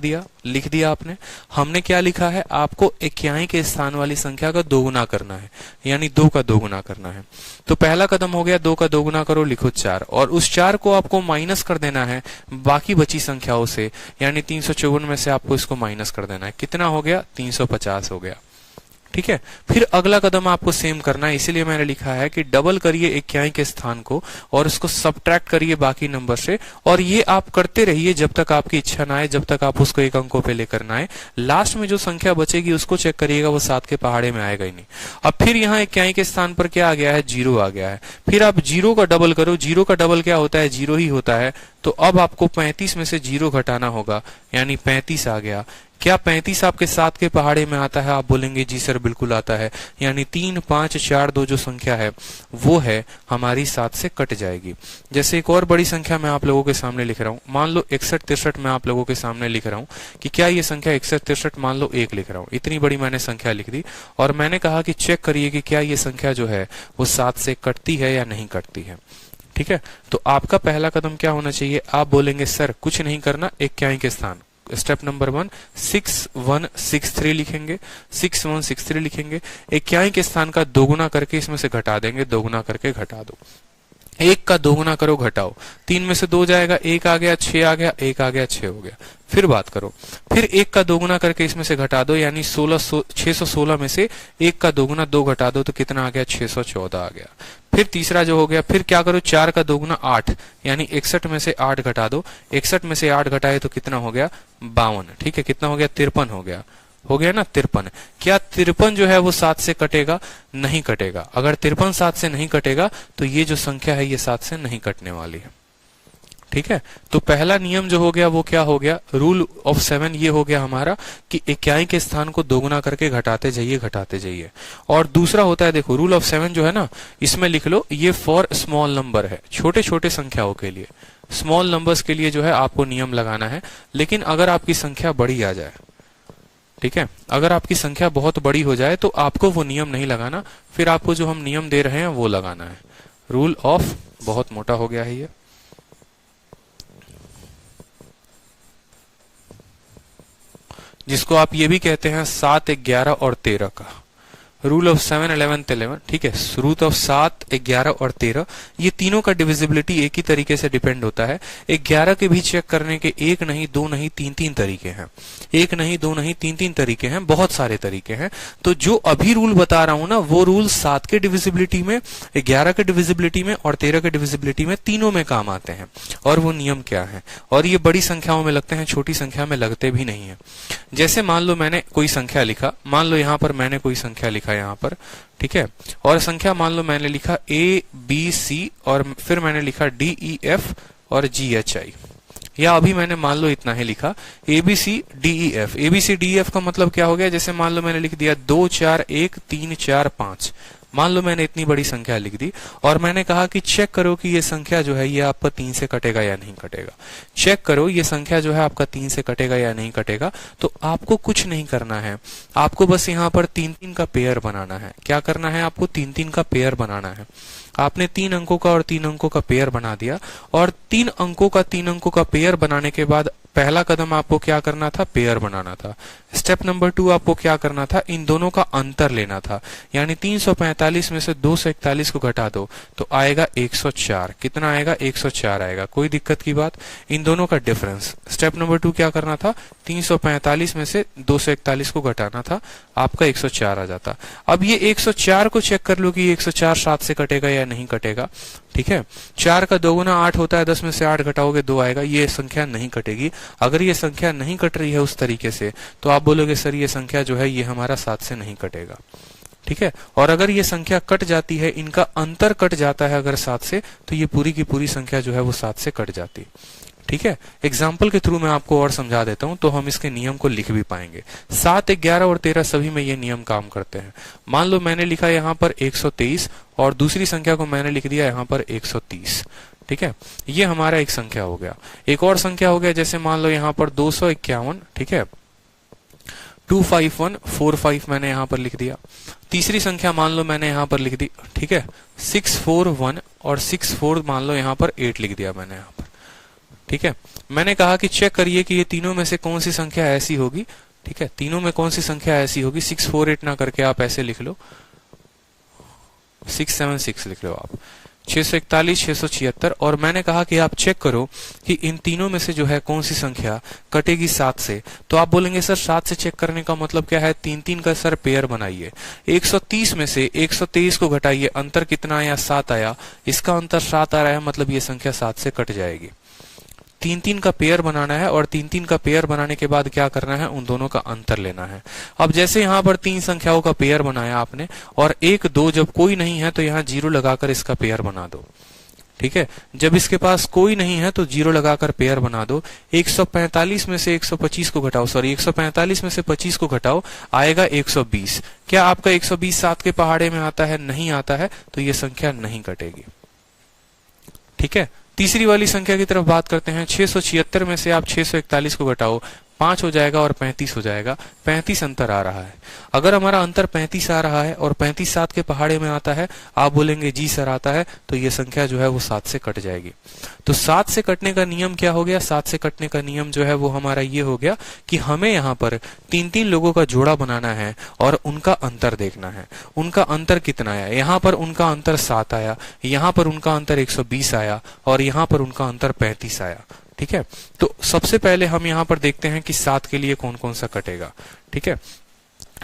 दिया आपने। हमने क्या लिखा है, आपको इक्याई के स्थान वाली संख्या का दोगुना करना है, यानी 2 का दोगुना करना है। तो पहला कदम हो गया, 2 का दोगुना करो, लिखो 4, और उस 4 को आपको माइनस कर देना है बाकी बची संख्याओं से, यानी 354 में से आपको इसको माइनस कर देना है। कितना हो गया, 350 हो गया, ठीक है। फिर अगला कदम आपको सेम करना है, इसीलिए मैंने लिखा है कि डबल करिए इक्याई के स्थान को और उसको सब्ट्रैक्ट करिए बाकी नंबर से, और ये आप करते रहिए जब तक आपकी इच्छा ना आए, जब तक आप उसको एक अंकों पे लेकर ना आए। लास्ट में जो संख्या बचेगी उसको चेक करिएगा, वो 7 के पहाड़े में आएगा ही नहीं। अब फिर यहाँ इक्याई के स्थान पर क्या आ गया है, 0 आ गया है। फिर आप 0 का डबल करो, 0 का डबल क्या होता है, 0 ही होता है। तो अब आपको 35 में से 0 घटाना होगा, यानी 35 आ गया। क्या 35 आपके 7 के पहाड़े में आता है? आप बोलेंगे जी सर बिल्कुल आता है, यानी 3 5 4 2 जो संख्या है वो है हमारी 7 से कट जाएगी। जैसे एक और बड़ी संख्या मैं आप लोगों के सामने लिख रहा हूं, मान लो 61 63 मैं आप लोगों के सामने लिख रहा हूं कि क्या ये संख्या 61 63, मान लो 1 लिख रहा हूं, इतनी बड़ी मैंने संख्या लिख दी और मैंने कहा कि चेक करिए कि क्या ये संख्या जो है वो 7 से कटती है या नहीं कटती है। ठीक है, तो आपका पहला कदम क्या होना चाहिए, आप बोलेंगे सर कुछ नहीं करना, इक्याई के स्थान, स्टेप नंबर 1 6163 लिखेंगे, 6163 लिखेंगे, इक्याई के स्थान का दोगुना करके इसमें से घटा देंगे, दोगुना करके घटा दो, 1 का दोगुना करो घटाओ, 3 में से 2 जाएगा, 1 आ गया, 6 आ गया, 1 आ गया, 6 हो गया। फिर बात करो, फिर 1 का दोगुना करके इसमें से घटा दो, यानी 616 में से 1 का दोगुना 2 घटा दो तो कितना आ गया, 614 आ गया। फिर तीसरा जो हो गया, फिर क्या करो, 4 का दोगुना 8, यानी 61 में से 8 घटा दो, 61 में से 8 घटाए तो कितना हो गया, 52। ठीक है, कितना हो गया, 53 हो गया, हो गया ना 53। क्या 53 जो है वो 7 से कटेगा? नहीं कटेगा। अगर 53 7 से नहीं कटेगा तो ये जो संख्या है ये 7 से नहीं कटने वाली है। ठीक है, तो पहला नियम जो हो गया वो क्या हो गया, रूल ऑफ 7 ये हो गया हमारा कि इक्याई के स्थान को दोगुना करके घटाते जाइए, घटाते जाइए। और दूसरा होता है, देखो रूल ऑफ 7 जो है ना, इसमें लिख लो ये फॉर स्मॉल नंबर है, छोटे छोटे संख्याओं के लिए, स्मॉल नंबर्स के लिए जो है आपको नियम लगाना है। लेकिन अगर आपकी संख्या बड़ी आ जाए, ठीक है, अगर आपकी संख्या बहुत बड़ी हो जाए तो आपको वो नियम नहीं लगाना, फिर आपको जो हम नियम दे रहे हैं वो लगाना है। रूल ऑफ, बहुत मोटा हो गया है ये, जिसको आप ये भी कहते हैं 7 11 और 13 का रूल ऑफ 7 11 11। ठीक है, रूट ऑफ 7 11 और 13, ये तीनों का डिविजिबिलिटी एक ही तरीके से डिपेंड होता है। 11 के भी चेक करने के 1 नहीं 2 नहीं 3 तरीके हैं, 1 नहीं 2 नहीं 3 तरीके हैं, बहुत सारे तरीके हैं। तो जो अभी रूल बता रहा हूं ना, वो रूल 7 के डिविजिबिलिटी में, 11 के डिविजिबिलिटी में और 13 के डिविजिबिलिटी में, तीनों में काम आते हैं। और वो नियम क्या है, और ये बड़ी संख्याओं में लगते हैं, छोटी संख्या में लगते भी नहीं है। जैसे मान लो मैंने कोई संख्या लिखा, मान लो यहां पर मैंने कोई संख्या लिखा यहां पर, ठीक है, और संख्या मान लो मैंने लिखा ABC और फिर मैंने लिखा DEF और GHI, या अभी मैंने मान लो इतना ही लिखा ABCDEF। ABCDEF का मतलब क्या हो गया, जैसे मान लो मैंने लिख दिया 2 4 1 3 4 5, मान लो मैंने इतनी बड़ी संख्या लिख दी और मैंने कहा कि चेक करो कि ये संख्या जो है ये आपका 3 से कटेगा या नहीं कटेगा। चेक करो ये संख्या जो है आपका 3 से कटेगा या नहीं कटेगा। तो आपको कुछ नहीं करना है, आपको बस यहाँ पर 3 का पेयर बनाना है। क्या करना है, आपको 3 का पेयर बनाना है। आपने 3 अंकों का और 3 अंकों का पेयर बना दिया, और 3 अंकों का पेयर बनाने के बाद पहला कदम आपको क्या करना था, पेयर बनाना था। स्टेप नंबर 2 आपको क्या करना था, इन दोनों का अंतर लेना था। यानी 345 में से 241 को घटा दो तो आएगा 104। कितना आएगा, 104 आएगा। कोई दिक्कत की बात, इन दोनों का डिफरेंस। स्टेप नंबर 2 क्या करना था, 345 में से 241 को घटाना था, आपका 104 आ जाता। अब ये 104 को चेक कर लो कि 104 7 से कटेगा या नहीं कटेगा। ठीक है, 4 का दोगुना 8 होता है, 10 में से 8 घटाओगे 2 आएगा, ये संख्या नहीं कटेगी। अगर ये संख्या नहीं कट रही है उस तरीके से तो आप बोलोगे सर ये संख्या जो है ये हमारा 7 से नहीं कटेगा। ठीक है, और अगर ये संख्या कट जाती है, इनका अंतर कट जाता है अगर 7 से, तो ये पूरी की पूरी संख्या जो है वो 7 से कट जाती। ठीक है, एग्जाम्पल के थ्रू मैं आपको और समझा देता हूं तो हम इसके नियम को लिख भी पाएंगे। 7 11 और 13 सभी में ये नियम काम करते हैं। मान लो मैंने लिखा यहाँ पर 123 और दूसरी संख्या को मैंने लिख दिया यहाँ पर 130। ठीक है, ये हमारा एक संख्या हो गया। एक और संख्या हो गया, जैसे मान लो यहाँ पर 251, ठीक है, 25145 मैंने यहाँ पर लिख दिया। तीसरी संख्या मान लो मैंने यहाँ पर लिख दी, ठीक है, 641 और 64 मान लो यहाँ पर 8 लिख दिया मैंने यहाँ पर। ठीक है, मैंने कहा कि चेक करिए कि ये तीनों में से कौन सी संख्या ऐसी होगी। ठीक है, तीनों में कौन सी संख्या ऐसी होगी, 648 ना करके आप ऐसे लिख लो, 676 लिख लो आप। 641, 676, और मैंने कहा कि आप चेक करो कि इन तीनों में से जो है कौन सी संख्या कटेगी 7 से। तो आप बोलेंगे सर 7 से चेक करने का मतलब क्या है, 3-3 का सर पेयर बनाइए। 130 में से 123 को घटाइए, अंतर कितना आया, 7 आया। इसका अंतर 7 आ रहा है, मतलब ये संख्या 7 से कट जाएगी। 3-3 का पेयर बनाना है, और 3-3 का पेयर बनाने के बाद क्या करना है, उन दोनों का अंतर लेना है। अब जैसे यहाँ पर 3 संख्याओं का पेयर बनाया आपने, और 1, 2 जब कोई नहीं है तो यहाँ 0 लगाकर इसका पेयर बना दो। ठीक है, जब इसके पास कोई नहीं है तो 0 लगाकर पेयर बना दो। 145 में से 125 को घटाओ, सॉरी 145 में से 25 को घटाओ, आएगा 120। क्या आपका 120 7 के पहाड़े में आता है, नहीं आता है, तो ये संख्या नहीं कटेगी। ठीक है, तीसरी वाली संख्या की तरफ बात करते हैं। 676 में से आप 641 को घटाओ, 5 हो जाएगा और 35 हो जाएगा। 35 अंतर आ रहा है। अगर हमारा अंतर 35 आ रहा है और 35 7 के पहाड़े में आता है, आप बोलेंगे जी सर आता है, तो ये संख्या जो है वो 7 से कट जाएगी। तो 7 से कटने का नियम क्या हो गया, 7 से कटने का नियम जो है वो हमारा ये हो गया कि हमें यहाँ पर 3-3 लोगों का जोड़ा बनाना है और उनका अंतर देखना है। उनका अंतर कितना आया, यहाँ पर उनका अंतर 7 आया, यहाँ पर उनका अंतर 120 आया, और यहाँ पर उनका अंतर 35 आया। ठीक है, तो सबसे पहले हम यहाँ पर देखते हैं कि 7 के लिए कौन कौन सा कटेगा। ठीक है,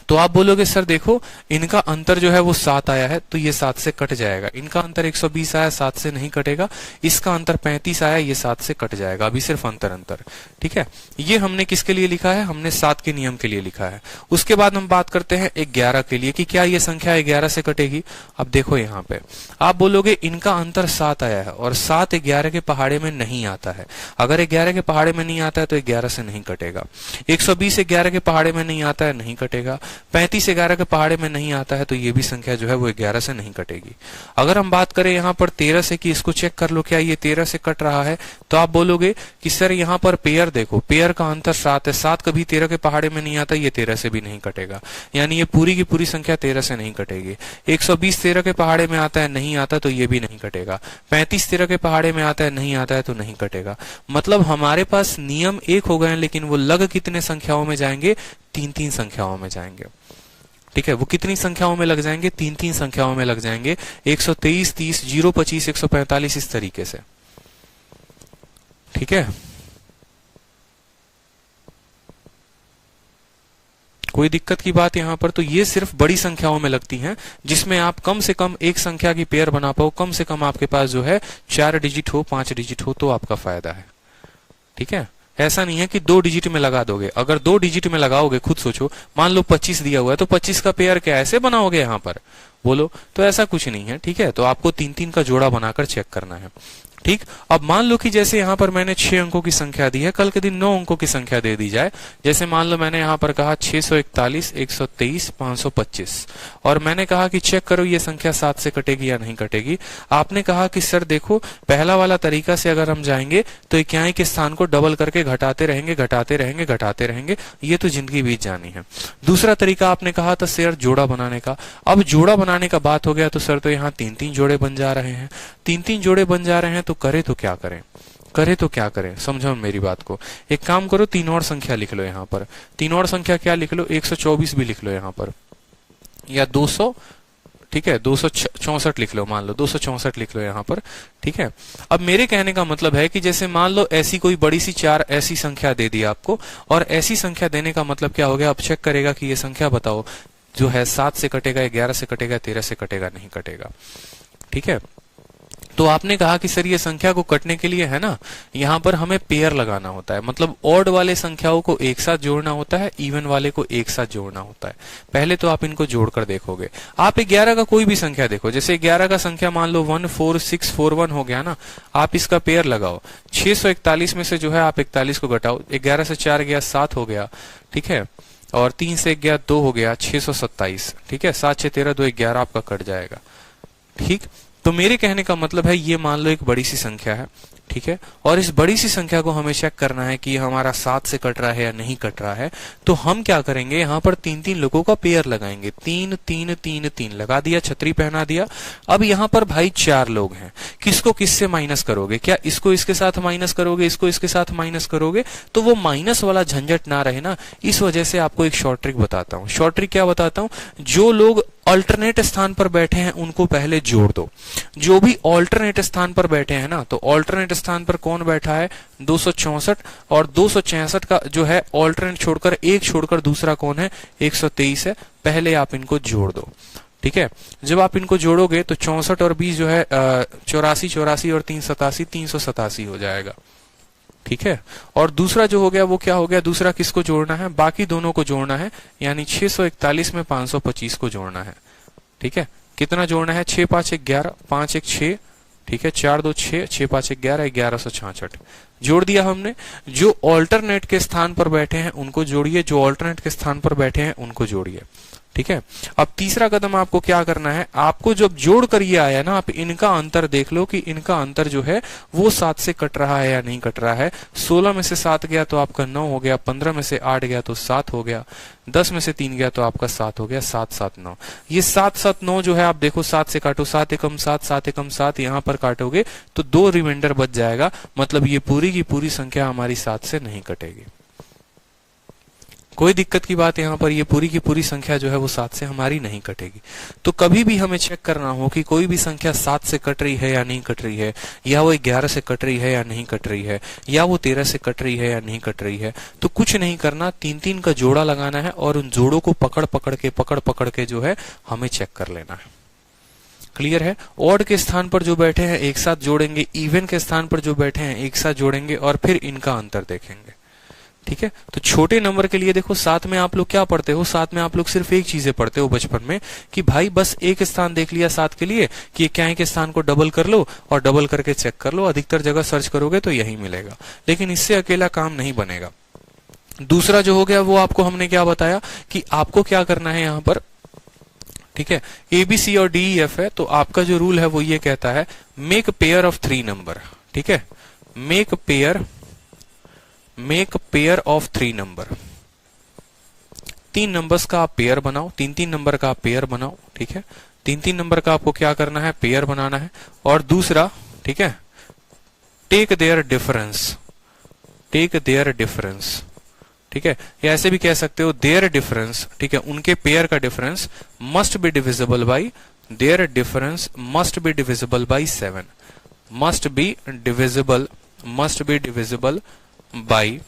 तो आप बोलोगे सर देखो इनका अंतर जो है वो 7 आया है, तो ये 7 से कट जाएगा। इनका अंतर 120 आया, 7 से नहीं कटेगा। इसका अंतर 35 आया, ये 7 से कट जाएगा। अभी सिर्फ अंतर। ठीक है, ये हमने किसके लिए लिखा है, हमने 7 के नियम के लिए लिखा है। उसके बाद हम बात करते हैं 11 के लिए कि क्या ये संख्या 11 से कटेगी। अब देखो यहाँ पे आप बोलोगे इनका अंतर 7 आया है, और 7 11 के पहाड़े में नहीं आता है। अगर 11 के पहाड़े में नहीं आता है तो 11 से नहीं कटेगा। 120 11 के पहाड़े में नहीं आता है, नहीं कटेगा। 35 11 के पहाड़े में नहीं आता है, तो ये भी संख्या जो है वो 11 से नहीं कटेगी। अगर हम बात करें यहाँ पर 13 से कि इसको चेक कर लो क्या ये 13 से कट रहा है, तो आप बोलोगे कि सर यहाँ पर पेयर देखो, पेयर का अंतर 7 है, 7 कभी 13 के पहाड़े में नहीं आता, ये 13 से भी नहीं कटेगा। यानी ये पूरी की पूरी संख्या 13 से नहीं कटेगी। 120 13 के पहाड़े में आता है, नहीं आता, तो ये भी नहीं कटेगा। 35 13 के पहाड़े में आता है, नहीं आता है, तो नहीं कटेगा। मतलब हमारे पास नियम एक हो गए, लेकिन वो लग कितने संख्याओं में जाएंगे, 3-3 संख्याओं में जाएंगे। ठीक है, वो कितनी संख्याओं में लग जाएंगे, 3-3 संख्याओं में लग जाएंगे। 123 30 0 25 145 इस तरीके से। ठीक है, कोई दिक्कत की बात यहाँ पर, तो ये सिर्फ बड़ी संख्याओं में लगती हैं, जिसमें आप कम से कम एक संख्या की पेयर बना पाओ। कम से कम आपके पास जो है 4 डिजिट हो, 5 डिजिट हो, तो आपका फायदा है। ठीक है, ऐसा नहीं है कि 2 डिजिट में लगा दोगे। अगर 2 डिजिट में लगाओगे, खुद सोचो, मान लो 25 दिया हुआ है, तो 25 का पेयर क्या ऐसे बनाओगे यहाँ पर, बोलो, तो ऐसा कुछ नहीं है। ठीक है, तो आपको 3-3 का जोड़ा बनाकर चेक करना है। ठीक, अब मान लो कि जैसे यहाँ पर मैंने 6 अंकों की संख्या दी है, कल के दिन 9 अंकों की संख्या दे दी जाए। जैसे मान लो मैंने यहाँ पर कहा 641 123 525, और मैंने कहा कि चेक करो ये संख्या 7 से कटेगी या नहीं कटेगी। आपने कहा कि सर देखो पहला वाला तरीका से अगर हम जाएंगे तो इक्याई के स्थान को डबल करके घटाते रहेंगे, घटाते रहेंगे, घटाते रहेंगे, ये तो जिंदगी बीत जानी है। दूसरा तरीका आपने कहा था सर जोड़ा बनाने का। अब जोड़ा बनाने का बात हो गया तो सर तो यहाँ 3-3 जोड़े बन जा रहे हैं। 3-3 जोड़े बन जा रहे हैं, तो करे तो क्या करें, करे तो क्या करें, समझो मेरी बात को। एक काम करो, 3 और संख्या लिख लो यहाँ पर। 3 और संख्या क्या लिख लो, 124 भी लिख लो यहाँ पर, या 200, ठीक है 264 लिख लो, मान लो 264 लिख लो यहाँ पर। ठीक है, अब मेरे कहने का मतलब है कि जैसे मान लो ऐसी कोई बड़ी सी 4 ऐसी संख्या दे दी आपको, और ऐसी संख्या देने का मतलब क्या हो गया, अब चेक करेगा कि ये संख्या बताओ जो है 7 से कटेगा, 11 से कटेगा, 13 से कटेगा, नहीं कटेगा। ठीक है, तो आपने कहा कि सर ये संख्या को कटने के लिए है ना, यहाँ पर हमें पेयर लगाना होता है, मतलब ऑड वाले संख्याओं को एक साथ जोड़ना होता है, इवन वाले को एक साथ जोड़ना होता है। पहले तो आप इनको जोड़कर देखोगे। आप 11 का कोई भी संख्या देखो, जैसे 11 का संख्या मान लो 14641 हो गया ना, आप इसका पेयर लगाओ। 641 में से जो है आप 41 को घटाओ, 11 से 4 गया 7 हो गया। ठीक है, और 3 से 1 गया 2 हो गया, 627। ठीक है, 7 6 13 2 11 आपका कट जाएगा। ठीक, तो मेरे कहने का मतलब है ये मान लो एक बड़ी सी संख्या है। ठीक है, और इस बड़ी सी संख्या को हमें चेक करना है कि हमारा 7 से कट रहा है या नहीं कट रहा है। तो हम क्या करेंगे, यहाँ पर 3-3 लोगों का पेयर लगाएंगे। 3 3 3 3 लगा दिया, छतरी पहना दिया। अब यहाँ पर भाई 4 लोग हैं, किसको किससे माइनस करोगे, क्या इसको इसके साथ माइनस करोगे, इसको इसके साथ माइनस करोगे, तो वो माइनस वाला झंझट ना रहे ना। इस वजह से आपको एक शॉर्ट ट्रिक बताता हूँ। शॉर्ट ट्रिक क्या बताता हूँ, जो लोग ऑल्टरनेट स्थान पर बैठे हैं उनको पहले जोड़ दो। जो भी ऑल्टरनेट स्थान पर बैठे हैं ना, तो ऑल्टरनेट स्थान पर कौन बैठा है 264, और 266 का जो है ऑल्टरनेट छोड़कर एक छोड़कर दूसरा कौन है 123 है। पहले आप इनको जोड़ दो, ठीक है। जब आप इनको जोड़ोगे तो 64 और 20 जो है 84, 84 और 3 87, 387 हो जाएगा, ठीक है। और दूसरा जो हो गया वो क्या हो गया, दूसरा किसको जोड़ना है, बाकी दोनों को जोड़ना है, यानी 641 में 525 को जोड़ना है, ठीक है। कितना जोड़ना है, 6 5 11, 5 1 6, ठीक है, 4 2 6, 6 5 11, 1166 जोड़ दिया हमने। जो ऑल्टरनेट के स्थान पर बैठे हैं उनको जोड़िए, जो ऑल्टरनेट के स्थान पर बैठे हैं उनको जोड़िए, ठीक है। अब तीसरा कदम आपको क्या करना है, आपको जब जोड़ कर ये आया ना, आप इनका अंतर देख लो कि इनका अंतर जो है वो 7 से कट रहा है या नहीं कट रहा है। 16 में से 7 गया तो आपका 9 हो गया, 15 में से 8 गया तो 7 हो गया, 10 में से 3 गया तो आपका 7 हो गया, 7 7 9। ये 7 7 9 जो है आप देखो 7 से काटो, 7 एकम 7, 7 एकम 7, यहां पर काटोगे तो 2 रिमाइंडर बच जाएगा, मतलब ये पूरी की पूरी संख्या हमारी 7 से नहीं कटेगी। कोई दिक्कत की बात यहाँ पर, ये पूरी की पूरी संख्या जो है वो 7 से हमारी नहीं कटेगी। तो कभी भी हमें चेक करना हो कि कोई भी संख्या 7 से कट रही है या नहीं कट रही है, या वो 11 से कट रही है या नहीं कट रही है, या वो 13 से कट रही है या नहीं कट रही है, तो कुछ नहीं करना, 3 का जोड़ा लगाना है और उन जोड़ों को पकड़ पकड़ के जो है हमें चेक कर लेना है। क्लियर है। ऑड के स्थान पर जो बैठे हैं एक साथ जोड़ेंगे, इवन के स्थान पर जो बैठे हैं एक साथ जोड़ेंगे और फिर इनका अंतर देखेंगे, ठीक है। तो छोटे नंबर के लिए देखो, साथ में आप लोग क्या पढ़ते हो, साथ में आप लोग सिर्फ एक चीजें पढ़ते हो बचपन में कि भाई बस एक स्थान देख लिया साथ के लिए कि क्या है, के स्थान को डबल कर लो और डबल करके चेक कर लो। अधिकतर जगह सर्च करोगे तो यही मिलेगा, लेकिन इससे अकेला काम नहीं बनेगा। दूसरा जो हो गया वो आपको हमने क्या बताया कि आपको क्या करना है यहाँ पर, ठीक है। ABC और DEF है, तो आपका जो रूल है वो ये कहता है मेक पेयर ऑफ 3 नंबर, ठीक है। Make pair of 3 number, 3 numbers का आप पेयर बनाओ, 3 नंबर का आप पेयर बनाओ, ठीक है। 3 नंबर का आपको क्या करना है, पेयर बनाना है। और दूसरा, ठीक है, टेक देयर डिफरेंस, ठीक है। या ऐसे भी कह सकते हो देयर डिफरेंस, ठीक है, उनके पेयर का difference must be divisible by, their difference must be divisible by 7, must be divisible by,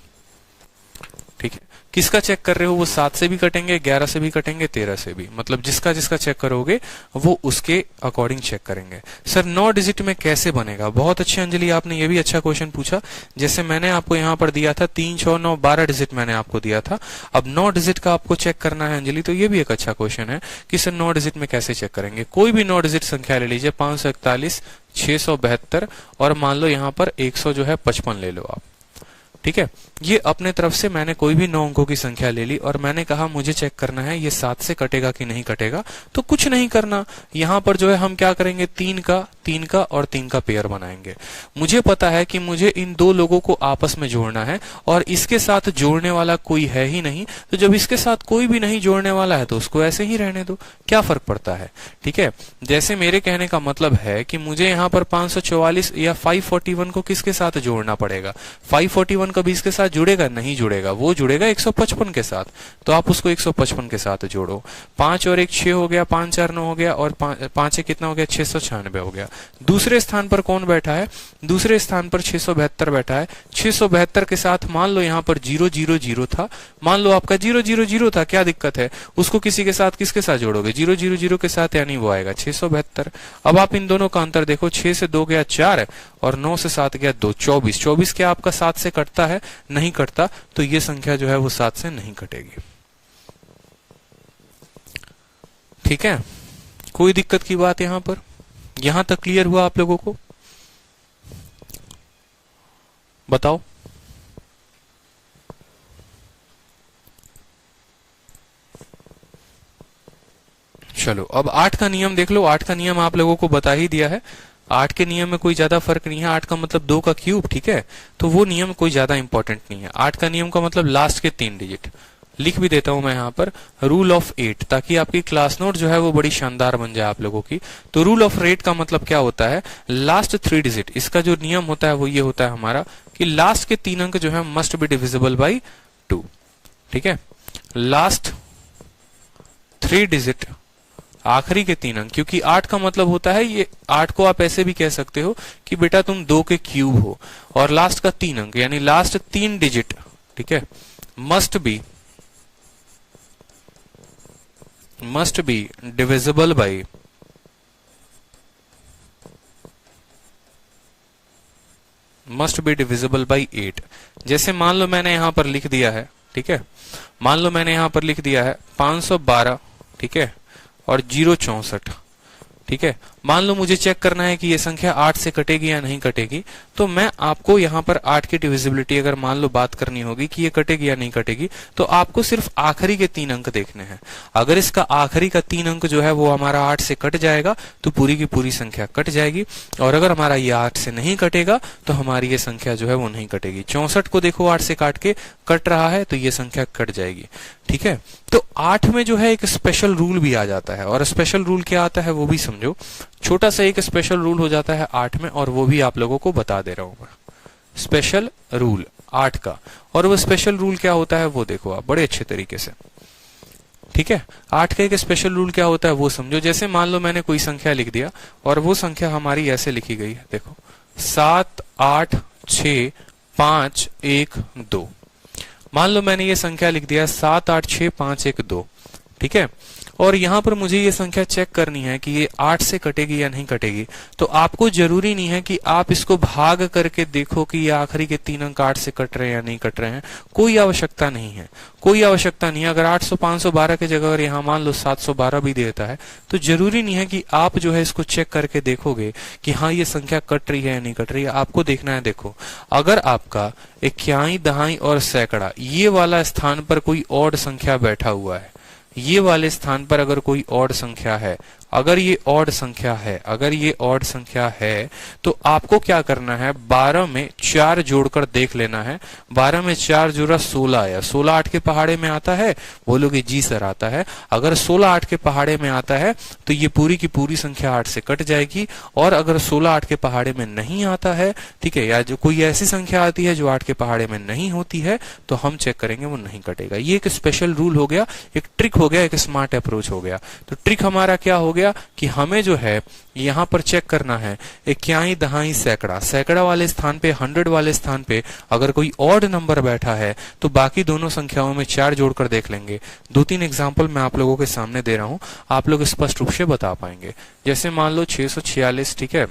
ठीक है। किसका चेक कर रहे हो, वो 7 से भी कटेंगे, 11 से भी कटेंगे, 13 से भी, मतलब जिसका चेक करोगे वो उसके अकॉर्डिंग चेक करेंगे। सर 9 डिजिट में कैसे बनेगा, बहुत अच्छे अंजलि, आपने ये भी अच्छा क्वेश्चन पूछा। जैसे मैंने आपको यहाँ पर दिया था 3 6 9 12 डिजिट मैंने आपको दिया था, अब 9 डिजिट का आपको चेक करना है अंजलि, तो ये भी एक अच्छा क्वेश्चन है कि सर 9 डिजिट में कैसे चेक करेंगे। कोई भी 9 डिजिट संख्या ले लीजिए, 541, 672 और मान लो यहाँ पर 100 जो है 55 ले लो आप, ठीक है। ये अपने तरफ से मैंने कोई भी 9 अंकों की संख्या ले ली और मैंने कहा मुझे चेक करना है ये 7 से कटेगा कि नहीं कटेगा। तो कुछ नहीं करना, यहां पर जो है हम क्या करेंगे, 3 का और 3 का पेयर बनाएंगे। मुझे पता है कि मुझे इन 2 लोगों को आपस में जोड़ना है और इसके साथ जोड़ने वाला कोई है ही नहीं, तो जब इसके साथ कोई भी नहीं जोड़ने वाला है तो उसको ऐसे ही रहने दो, क्या फर्क पड़ता है, ठीक है। जैसे मेरे कहने का मतलब है कि मुझे यहाँ पर 544 या 541 को किसके साथ जोड़ना पड़ेगा, 541 कभी इसके साथ जुड़ेगा नहीं जुड़ेगा, वो जुड़ेगा 155 के साथ, तो आप उसको 155 के साथ जोड़ो। 5 और 1 6 हो गया, 5 4 9 हो गया और 5 1 कितना हो गया, 696 हो गया। दूसरे स्थान पर कौन बैठा है, दूसरे स्थान पर 672 बैठा है। 672 के साथ मान लो यहाँ पर 000 था, मान लो आपका 000 था, क्या दिक्कत है, उसको किसी के साथ किसके साथ जोड़ोगे, 000 के साथ, यानी वो आएगा 672। अब आप इन दोनों का अंतर देखो, 6 से 2 गया 4 और 9 से 7 गया 2, 24। 24 क्या आपका 7 से कटता है, नहीं कटता, तो ये संख्या जो है वो 7 से नहीं कटेगी, ठीक है। कोई दिक्कत की बात यहां पर, यहां तक क्लियर हुआ आप लोगों को, बताओ। चलो अब 8 का नियम देख लो। 8 का नियम आप लोगों को बता ही दिया है। 8 के नियम में कोई ज्यादा फर्क नहीं है, 8 का मतलब 2 का क्यूब, ठीक है, तो वो नियम कोई ज्यादा इंपॉर्टेंट नहीं है। 8 का नियम का मतलब लास्ट के 3 डिजिट, लिख भी देता हूं मैं यहाँ पर, रूल ऑफ 8, ताकि आपकी क्लास नोट जो है वो बड़ी शानदार बन जाए आप लोगों की। तो रूल ऑफ 8 का मतलब क्या होता है, लास्ट 3 डिजिट, इसका जो नियम होता है वो ये होता है हमारा कि लास्ट के 3 अंक जो है मस्ट बी डिविजिबल बाई 2, ठीक है। लास्ट 3 डिजिट आखिरी के 3 अंक, क्योंकि 8 का मतलब होता है, ये 8 को आप ऐसे भी कह सकते हो कि बेटा तुम 2 के क्यूब हो, और लास्ट का 3 अंक यानी लास्ट 3 डिजिट, ठीक है, मस्ट बी डिविजिबल बाई 8। जैसे मान लो मैंने यहां पर लिख दिया है, ठीक है, मान लो मैंने यहां पर लिख दिया है 512, ठीक है, और 064, ठीक है। मान लो मुझे चेक करना है कि ये संख्या 8 से कटेगी या नहीं कटेगी, तो मैं आपको यहाँ पर 8 की डिविजिबिलिटी अगर मान लो बात करनी होगी कि ये कटेगी या नहीं कटेगी, तो आपको सिर्फ आखिरी के 3 अंक देखने हैं। अगर इसका आखिरी का 3 अंक जो है वो हमारा 8 से कट जाएगा तो पूरी की पूरी संख्या कट जाएगी, और अगर हमारा ये 8 से नहीं कटेगा तो हमारी ये संख्या जो है वो नहीं कटेगी। 64 को देखो 8 से काट के कट रहा है तो ये संख्या कट जाएगी, ठीक है। तो 8 में जो है एक स्पेशल रूल भी आ जाता है, और स्पेशल रूल क्या आता है वो भी समझो। छोटा सा एक स्पेशल रूल हो जाता है 8 में, और वो भी आप लोगों को बता दे रहा हूं मैं। स्पेशल रूल 8 का, और वो स्पेशल रूल क्या होता है वो देखो आप बड़े अच्छे तरीके से, ठीक है। 8 का एक स्पेशल रूल क्या होता है वो समझो। जैसे मान लो मैंने कोई संख्या लिख दिया, और वो संख्या हमारी ऐसे लिखी गई है, देखो 7 8 6 5 1 2। मान लो मैंने ये संख्या लिख दिया 7 8 6 5 1 2, ठीक है, और यहां पर मुझे ये संख्या चेक करनी है कि ये 8 से कटेगी या नहीं कटेगी। तो आपको जरूरी नहीं है कि आप इसको भाग करके देखो कि ये आखिरी के 3 अंक 8 से कट रहे हैं या नहीं कट रहे हैं, कोई आवश्यकता नहीं है, कोई आवश्यकता नहीं है। अगर 800 512 की जगह अगर यहाँ मान लो 712 भी देता है, तो जरूरी नहीं है कि आप जो है इसको चेक करके देखोगे कि हाँ ये संख्या कट रही है या नहीं कट रही है। आपको देखना है, देखो अगर आपका इक्याई दहाई और सैकड़ा ये वाला स्थान पर कोई ऑड संख्या बैठा हुआ है, ये वाले स्थान पर अगर कोई ऑड संख्या है, अगर ये ऑड संख्या है, अगर ये ऑड संख्या है, तो आपको क्या करना है, 12 में 4 जोड़कर देख लेना है। 12 में 4 जोड़ा 16 आया। 16 8 के पहाड़े में आता है, बोलोगे जी सर आता है। अगर 16 8 के पहाड़े में आता है तो ये पूरी की पूरी संख्या 8 से कट जाएगी, और अगर 16 8 के पहाड़े में नहीं आता है, ठीक है, या जो कोई ऐसी संख्या आती है जो 8 के पहाड़े में नहीं होती है, तो हम चेक करेंगे वो नहीं कटेगा। ये एक स्पेशल रूल हो गया, एक ट्रिक हो गया, एक स्मार्ट अप्रोच हो गया। तो ट्रिक हमारा क्या हो गया कि हमें जो है यहां पर चेक करना है इक्याई दहाई सैकड़ा, सैकड़ा वाले स्थान पे 100 वाले स्थान पे अगर कोई ऑड नंबर बैठा है तो बाकी दोनों संख्याओं में 4 जोड़कर देख लेंगे। 2-3 एग्जांपल मैं आप लोगों के सामने दे रहा हूं, आप लोग स्पष्ट रूप से बता पाएंगे। जैसे मान लो 646, ठीक है,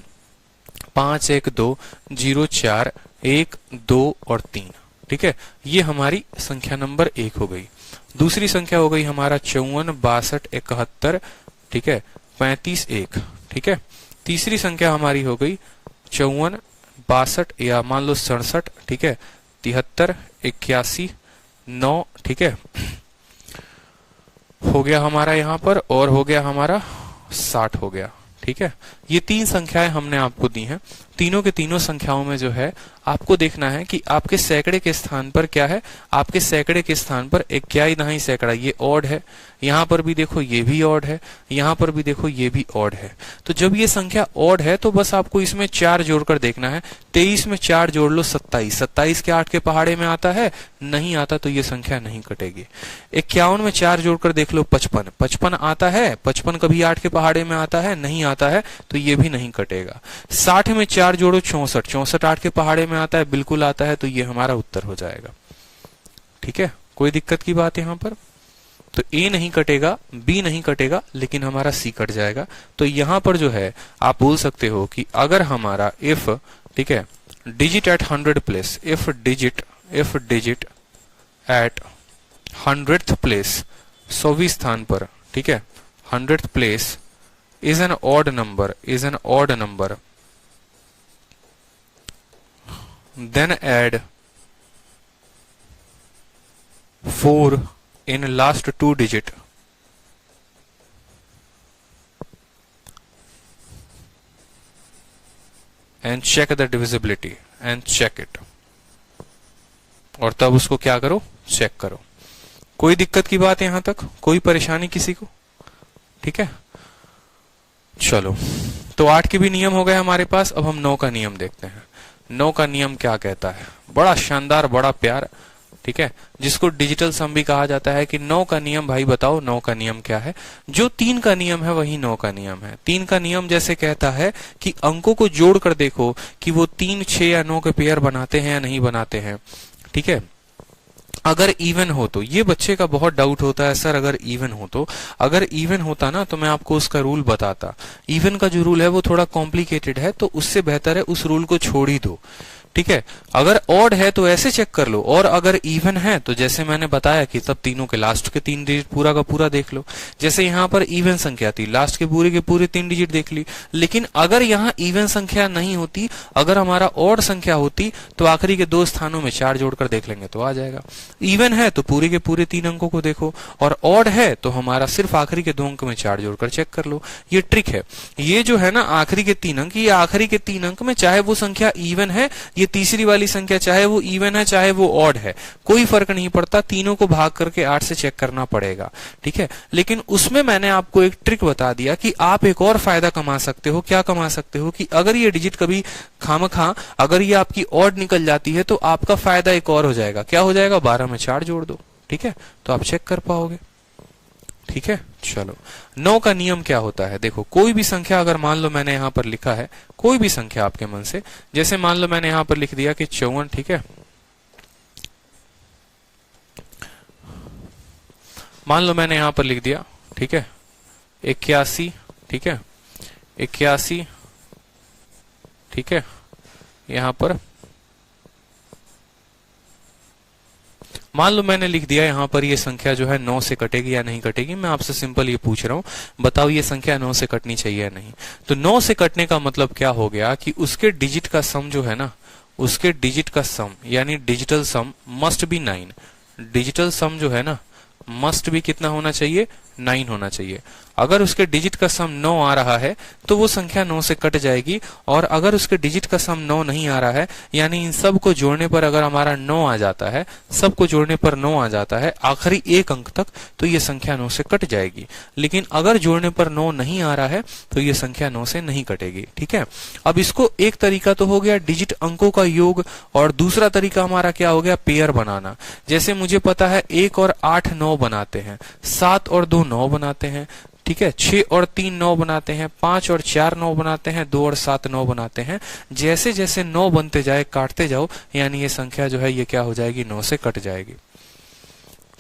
5 1 2 0 4 1 2 और 3, ठीक है, ये हमारी संख्या नंबर 1 हो गई। दूसरी संख्या हो गई हमारा 54 62 71, ठीक है, 35 1, ठीक है। तीसरी संख्या हमारी हो गई 54 62 या मान लो 67, ठीक है, 73 81 9, ठीक है, हो गया हमारा यहां पर, और हो गया हमारा 60 हो गया, ठीक है। ये 3 संख्याएं हमने आपको दी हैं। तीनों के तीनों संख्याओं में जो है आपको देखना है कि आपके सैकड़े के स्थान पर क्या है, आपके सैकड़े के स्थान पर इक्याई दहाई सैकड़ा ये ऑड है, यहां पर भी देखो ये भी ऑड है, यहां पर भी देखो ये भी ऑड है। तो जब ये संख्या ऑड है तो बस आपको इसमें 4 जोड़कर देखना है। 23 में 4 जोड़ लो 27, 27 के 8 के पहाड़े में आता है, नहीं आता तो ये संख्या नहीं कटेगी। 51 में 4 जोड़कर देख लो 55, 55 आता है, 55 कभी 8 के पहाड़े में आता है, नहीं आता है तो ये भी नहीं कटेगा। 60 में 4 जोड़ो 64, 64 8 के पहाड़े में आता है, बिल्कुल आता है, तो ये हमारा उत्तर हो जाएगा, ठीक है। कोई दिक्कत की बात यहां पर? तो ए नहीं कटेगा, बी नहीं कटेगा, लेकिन हमारा सी कट जाएगा। तो यहां पर जो है आप बोल सकते हो कि अगर हमारा इफ, ठीक है, digit at 100 place, if digit at 100th place, 100वीं स्थान पर, ठीक है, 100th place is an odd number, then add 4 in last 2 digit and check the divisibility and check it, और तब उसको क्या करो, चेक करो। कोई दिक्कत की बात यहां तक, कोई परेशानी किसी को? ठीक है, चलो। तो 8 के भी नियम हो गए हमारे पास। अब हम 9 का नियम देखते हैं। 9 का नियम क्या कहता है? बड़ा शानदार, बड़ा प्यार, ठीक है, जिसको डिजिटल सम भी कहा जाता है। कि 9 का नियम, भाई बताओ 9 का नियम क्या है? जो 3 का नियम है वही 9 का नियम है। 3 का नियम जैसे कहता है कि अंकों को जोड़कर देखो कि वो 3, 6 या 9 के पेयर बनाते हैं या नहीं बनाते हैं। ठीक है, अगर इवन हो तो, ये बच्चे का बहुत डाउट होता है सर अगर इवन हो तो। अगर इवन होता ना तो मैं आपको उसका रूल बताता। इवन का जो रूल है वो थोड़ा कॉम्प्लिकेटेड है, तो उससे बेहतर है उस रूल को छोड़ ही दो। ठीक है, अगर ऑड है तो ऐसे चेक कर लो, और अगर इवन है तो जैसे मैंने बताया कि तब तीनों के लास्ट के 3 डिजिट पूरा का पूरा देख लो। जैसे यहाँ पर इवन संख्या थी, लास्ट के पूरे 3 डिजिट देख ली। लेकिन अगर यहाँ इवन संख्या नहीं होती, अगर हमारा ऑड संख्या होती तो आखिरी के 2 स्थानों में 4 जोड़कर देख लेंगे तो आ जाएगा। इवन है तो पूरे के पूरे 3 अंकों को देखो, और ऑड है तो हमारा सिर्फ आखिरी के 2 अंक में 4 जोड़कर चेक कर लो। ये ट्रिक है। ये जो है ना आखिरी के 3 अंक, ये आखिरी के 3 अंक में चाहे वो संख्या इवन है, ये तीसरी वाली संख्या चाहे वो इवन है चाहे वो ऑड है, कोई फर्क नहीं पड़ता, तीनों को भाग करके 8 से चेक करना पड़ेगा। ठीक है, लेकिन उसमें मैंने आपको एक ट्रिक बता दिया कि आप एक और फायदा कमा सकते हो। क्या कमा सकते हो? कि अगर ये डिजिट कभी खामखा अगर ये आपकी ऑड निकल जाती है तो आपका फायदा एक और हो जाएगा। क्या हो जाएगा? 12 में 4 जोड़ दो। ठीक है, तो आप चेक कर पाओगे। ठीक है, चलो 9 का नियम क्या होता है? देखो, कोई भी संख्या अगर मान लो मैंने यहां पर लिखा है, कोई भी संख्या आपके मन से, जैसे मान लो मैंने यहां पर लिख दिया कि 54। ठीक है, मान लो मैंने यहां पर लिख दिया, ठीक है 81। ठीक है, 81। ठीक है, यहां पर मान लो मैंने लिख दिया यहां पर ये संख्या जो है 9 से कटेगी या नहीं कटेगी। मैं आपसे सिंपल ये पूछ रहा हूं, बताओ ये संख्या 9 से कटनी चाहिए या नहीं? तो 9 से कटने का मतलब क्या हो गया कि उसके डिजिट का सम जो है ना, उसके डिजिट का सम यानी digital sum must be 9। Digital sum जो है ना मस्ट भी कितना होना चाहिए? 9 होना चाहिए। अगर उसके डिजिट का सम 9 आ रहा है तो वो संख्या 9 से कट जाएगी, और अगर उसके डिजिट का सम 9 नहीं आ रहा है, यानी इन सब को जोड़ने पर अगर हमारा 9 आ जाता है, सबको जोड़ने पर 9 आ जाता है आखिरी एक अंक तक, तो ये संख्या 9 से कट जाएगी। लेकिन अगर जोड़ने पर 9 नहीं आ रहा है तो ये संख्या 9 से नहीं कटेगी। ठीक है, अब इसको एक तरीका तो हो गया डिजिट अंकों का योग, और दूसरा तरीका हमारा क्या हो गया? पेयर बनाना। जैसे मुझे पता है 1 और 8 9 बनाते हैं, 7 और 2 9 बनाते हैं। ठीक है, 6 और 3 9 बनाते हैं, 5 और 4 9 बनाते हैं, 2 और 7 9 बनाते हैं। जैसे जैसे 9 बनते जाए काटते जाओ, यानी ये संख्या जो है ये क्या हो जाएगी? 9 से कट जाएगी।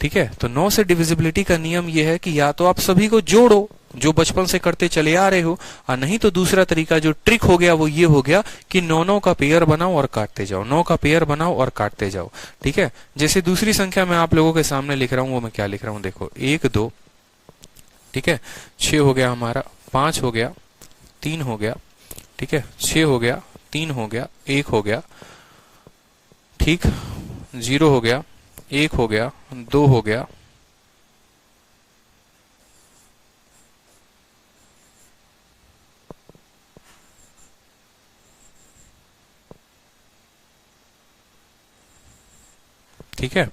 ठीक है, तो 9 से डिविजिबिलिटी का नियम ये है कि या तो आप सभी को जोड़ो जो बचपन से करते चले आ रहे हो, और नहीं तो दूसरा तरीका जो ट्रिक हो गया वो ये हो गया कि 9 का पेयर बनाओ और काटते जाओ, 9 का पेयर बनाओ और काटते जाओ। ठीक है, जैसे दूसरी संख्या मैं आप लोगों के सामने लिख रहा हूं, वो मैं क्या लिख रहा हूं देखो, 1 2। ठीक है, 6 हो गया हमारा, 5 हो गया, 3 हो गया। ठीक है, 6 हो गया, 3 हो गया, 1 हो गया। ठीक, 0 हो गया, 1 हो गया, 2 हो गया। ठीक है,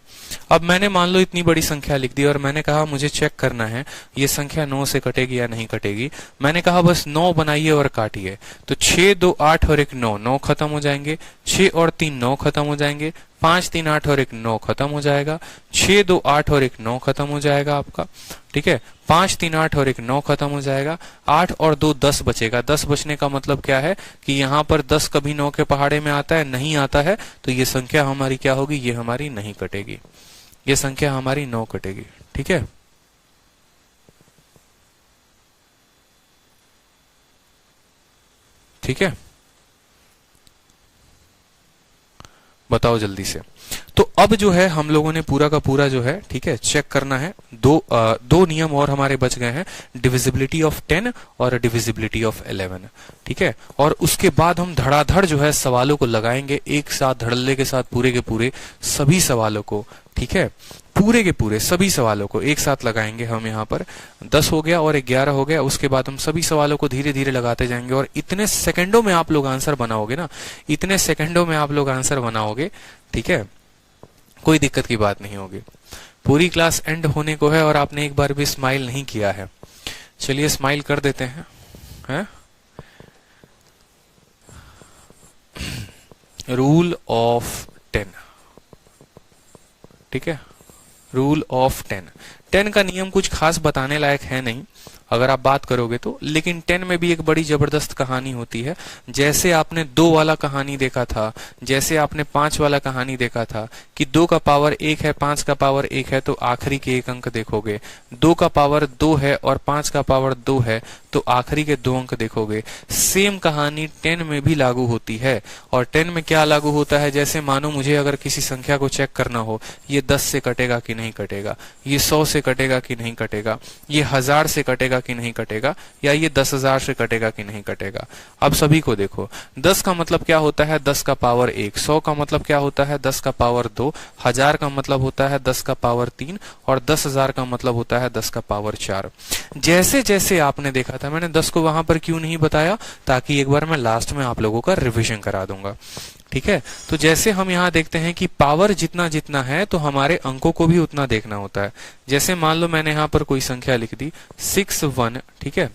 अब मैंने मान लो इतनी बड़ी संख्या लिख दी और मैंने कहा मुझे चेक करना है ये संख्या 9 से कटेगी या नहीं कटेगी। मैंने कहा बस 9 बनाइए और काटिए, तो 6 2 8 और 1 9, 9 खत्म हो जाएंगे। 6 और 3 9 खत्म हो जाएंगे। 5 3 8 और 1 9 खत्म हो जाएगा। 6 2 8 और 1 9 खत्म हो जाएगा आपका। ठीक है, 5 3 8 और 1 9 खत्म हो जाएगा। 8 और 2 10 बचेगा। 10 बचने का मतलब क्या है कि यहाँ पर 10 कभी 9 के पहाड़े में आता है? नहीं आता है, तो ये संख्या हमारी क्या होगी? ये हमारी नहीं कटेगी, ये संख्या हमारी 9 कटेगी। ठीक है, ठीक है, बताओ जल्दी से। तो अब जो है हम लोगों ने पूरा का पूरा जो है, ठीक है, चेक करना है। दो नियम और हमारे बच गए हैं, डिविजिबिलिटी ऑफ 10 और डिविजिबिलिटी ऑफ 11। ठीक है, और उसके बाद हम धड़ाधड़ जो है सवालों को लगाएंगे एक साथ, धड़ल्ले के साथ पूरे के पूरे सभी सवालों को। ठीक है, पूरे के पूरे सभी सवालों को एक साथ लगाएंगे हम। यहाँ पर 10 हो गया और 11 हो गया, उसके बाद हम सभी सवालों को धीरे धीरे लगाते जाएंगे, और इतने सेकंडों में आप लोग आंसर बनाओगे ना, इतने सेकंडों में आप लोग आंसर बनाओगे। ठीक है, कोई दिक्कत की बात नहीं होगी। पूरी क्लास एंड होने को है और आपने एक बार भी स्माइल नहीं किया है। चलिए स्माइल कर देते हैं, हैं? रूल ऑफ 10, ठीक है, रूल ऑफ 10। 10 का नियम कुछ खास बताने लायक है नहीं अगर आप बात करोगे तो, लेकिन 10 में भी एक बड़ी जबरदस्त कहानी होती है। जैसे आपने 2 वाला कहानी देखा था, जैसे आपने 5 वाला कहानी देखा था कि 2 का पावर 1 है, 5 का पावर 1 है, तो आखिरी के एक अंक देखोगे। 2 का पावर 2 है और 5 का पावर 2 है, तो आखिरी के 2 अंक देखोगे। सेम कहानी 10 में भी लागू होती है। और 10 में क्या लागू होता है, जैसे मानो मुझे अगर किसी संख्या को चेक करना हो, ये 10 से कटेगा कि नहीं कटेगा, ये 100 से कटेगा कि नहीं कटेगा, ये 1000 से कटेगा कि नहीं कटेगा, या ये 10,000 से कटेगा कि नहीं कटेगा। अब सभी को देखो, 10 का मतलब क्या होता है, 10 का पावर 1, 100 का मतलब क्या होता है, 10 का पावर 2, 1000 का मतलब होता है 10 का पावर 3, और 10,000 का मतलब होता है 10 का पावर 4। जैसे जैसे आपने देखा था, मैंने 10 को वहां पर क्यों नहीं बताया, ताकि एक बार मैं लास्ट में आप लोगों का रिविजन करा दूंगा। ठीक है, तो जैसे हम यहाँ देखते हैं कि पावर जितना जितना है तो हमारे अंकों को भी उतना देखना होता है। जैसे मान लो मैंने यहाँ पर कोई संख्या लिख दी 61, ठीक है,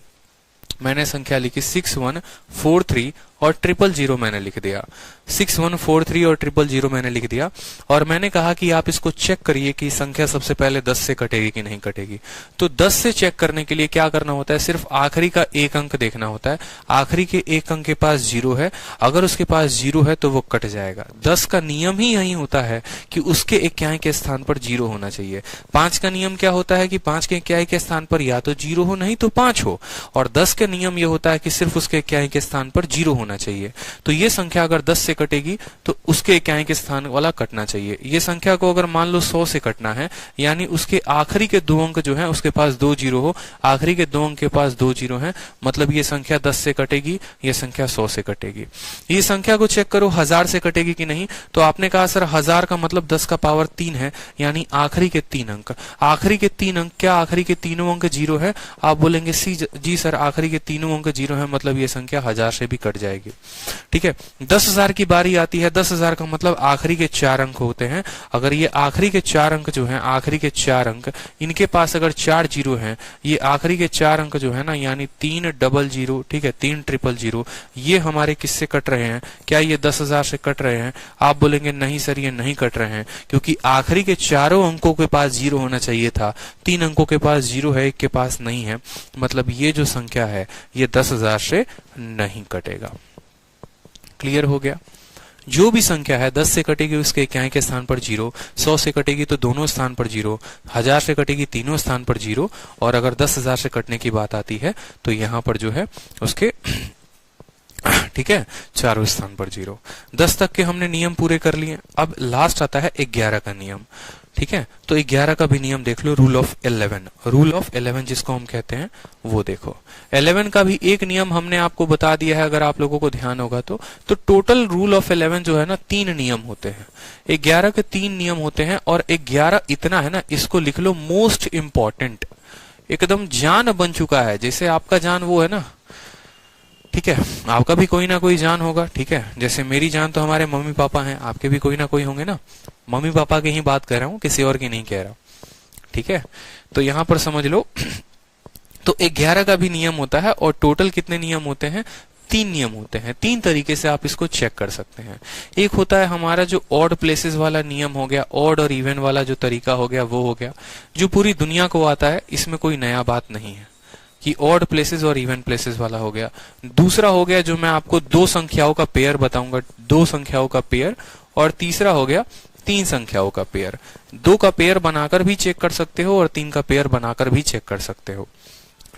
मैंने संख्या लिखी 6143 और 000 मैंने लिख दिया, 6143 और 000 मैंने लिख दिया, और मैंने कहा कि आप इसको चेक करिए कि संख्या सबसे पहले 10 से कटेगी कि नहीं कटेगी। तो 10 से चेक करने के लिए क्या करना होता है, सिर्फ आखिरी का एक अंक देखना होता है। आखिरी के एक अंक के पास 0 है, अगर उसके पास 0 है तो वो कट जाएगा। 10 का नियम ही यही होता है कि उसके इक्याई के स्थान पर 0 होना चाहिए। 5 का नियम क्या होता है कि 5 के इक्याई के स्थान पर या तो 0 हो नहीं तो 5 हो, और 10 का नियम यह होता है कि सिर्फ उसके इक्याई के स्थान पर 0 होना चाहिए। तो ये संख्या अगर 10 से कटेगी तो उसके इक्याई के स्थान वाला कटना चाहिए। ये संख्या को अगर मान लो 100 से कटना है, यानी उसके आखिरी के 2 अंक जो है उसके पास 2 0 हो, आखिरी के 2 अंक के पास 2 0 है, मतलब ये संख्या 10 से कटेगी, ये संख्या 100 से कटेगी। ये संख्या को चेक करो 1000 से कटेगी कि नहीं, तो आपने कहा सर 1000 का मतलब 10 का पावर 3 है, यानी आखिरी के 3 अंक। आखिरी के 3 अंक, क्या आखिरी के तीनों अंक 0 है? आप बोलेंगे जी सर आखिरी के तीनों अंक 0 है, मतलब ये संख्या 1000 से भी कट जाएगी। ठीक है, 10,000 की बारी आती है। 10,000 का मतलब आखिरी के 4 अंक होते हैं। अगर ये आखिरी के 4 अंक जो हैं, आखिरी के 4 अंक, इनके पास अगर 4 0 हैं, ये आखिरी के 4 अंक जो है ना, यानी 300, ठीक है, 300, ये हमारे किससे कट रहे हैं? क्या ये 10,000 से कट रहे हैं? आप बोलेंगे नहीं सर ये नहीं कट रहे हैं, क्योंकि आखिरी के चारों अंकों के पास 0 होना चाहिए था। 3 अंकों के पास 0 है, एक के पास नहीं है, मतलब ये जो संख्या है ये 10,000 से नहीं कटेगा। क्लियर हो गया? जो भी संख्या है 10 से कटेगी उसके इक्याई के स्थान पर 0, 100 से कटेगी तो दोनों स्थान पर 0, 1000 से कटेगी तीनों स्थान पर 0, और अगर 10,000 से कटने की बात आती है तो यहां पर जो है उसके ठीक है चारों स्थान पर 0। 10 तक के हमने नियम पूरे कर लिए। अब लास्ट आता है 11 का नियम। ठीक है, तो 11 का भी नियम देख लो, रूल ऑफ 11। रूल ऑफ 11 जिसको हम कहते हैं वो देखो। 11 का भी एक नियम हमने आपको बता दिया है, अगर आप लोगों को ध्यान होगा तो टोटल रूल ऑफ 11 जो है ना 3 नियम होते हैं। 11 के 3 नियम होते हैं, और 11 इतना है ना, इसको लिख लो मोस्ट इंपॉर्टेंट, एकदम जान बन चुका है। जैसे आपका जान वो है ना, ठीक है, आपका भी कोई ना कोई जान होगा। ठीक है, जैसे मेरी जान तो हमारे मम्मी पापा हैं, आपके भी कोई ना कोई होंगे ना। मम्मी पापा की ही बात कर रहा हूं, किसी और की नहीं कह रहा। ठीक है, तो यहां पर समझ लो तो 11 का भी नियम होता है, और टोटल कितने नियम होते हैं? 3 नियम होते हैं। 3 तरीके से आप इसको चेक कर सकते हैं। एक होता है हमारा जो ऑड प्लेसेस वाला नियम हो गया, ऑड और इवन वाला जो तरीका हो गया वो हो गया, जो पूरी दुनिया को आता है, इसमें कोई नया बात नहीं है कि ऑड प्लेसेस और इवन प्लेसेस वाला हो गया। दूसरा हो गया जो मैं आपको 2 संख्याओं का पेयर बताऊंगा, 2 संख्याओं का पेयर, और तीसरा हो गया 3 संख्याओं का पेयर। 2 का पेयर बनाकर भी चेक कर सकते हो और 3 का पेयर बनाकर भी चेक कर सकते हो।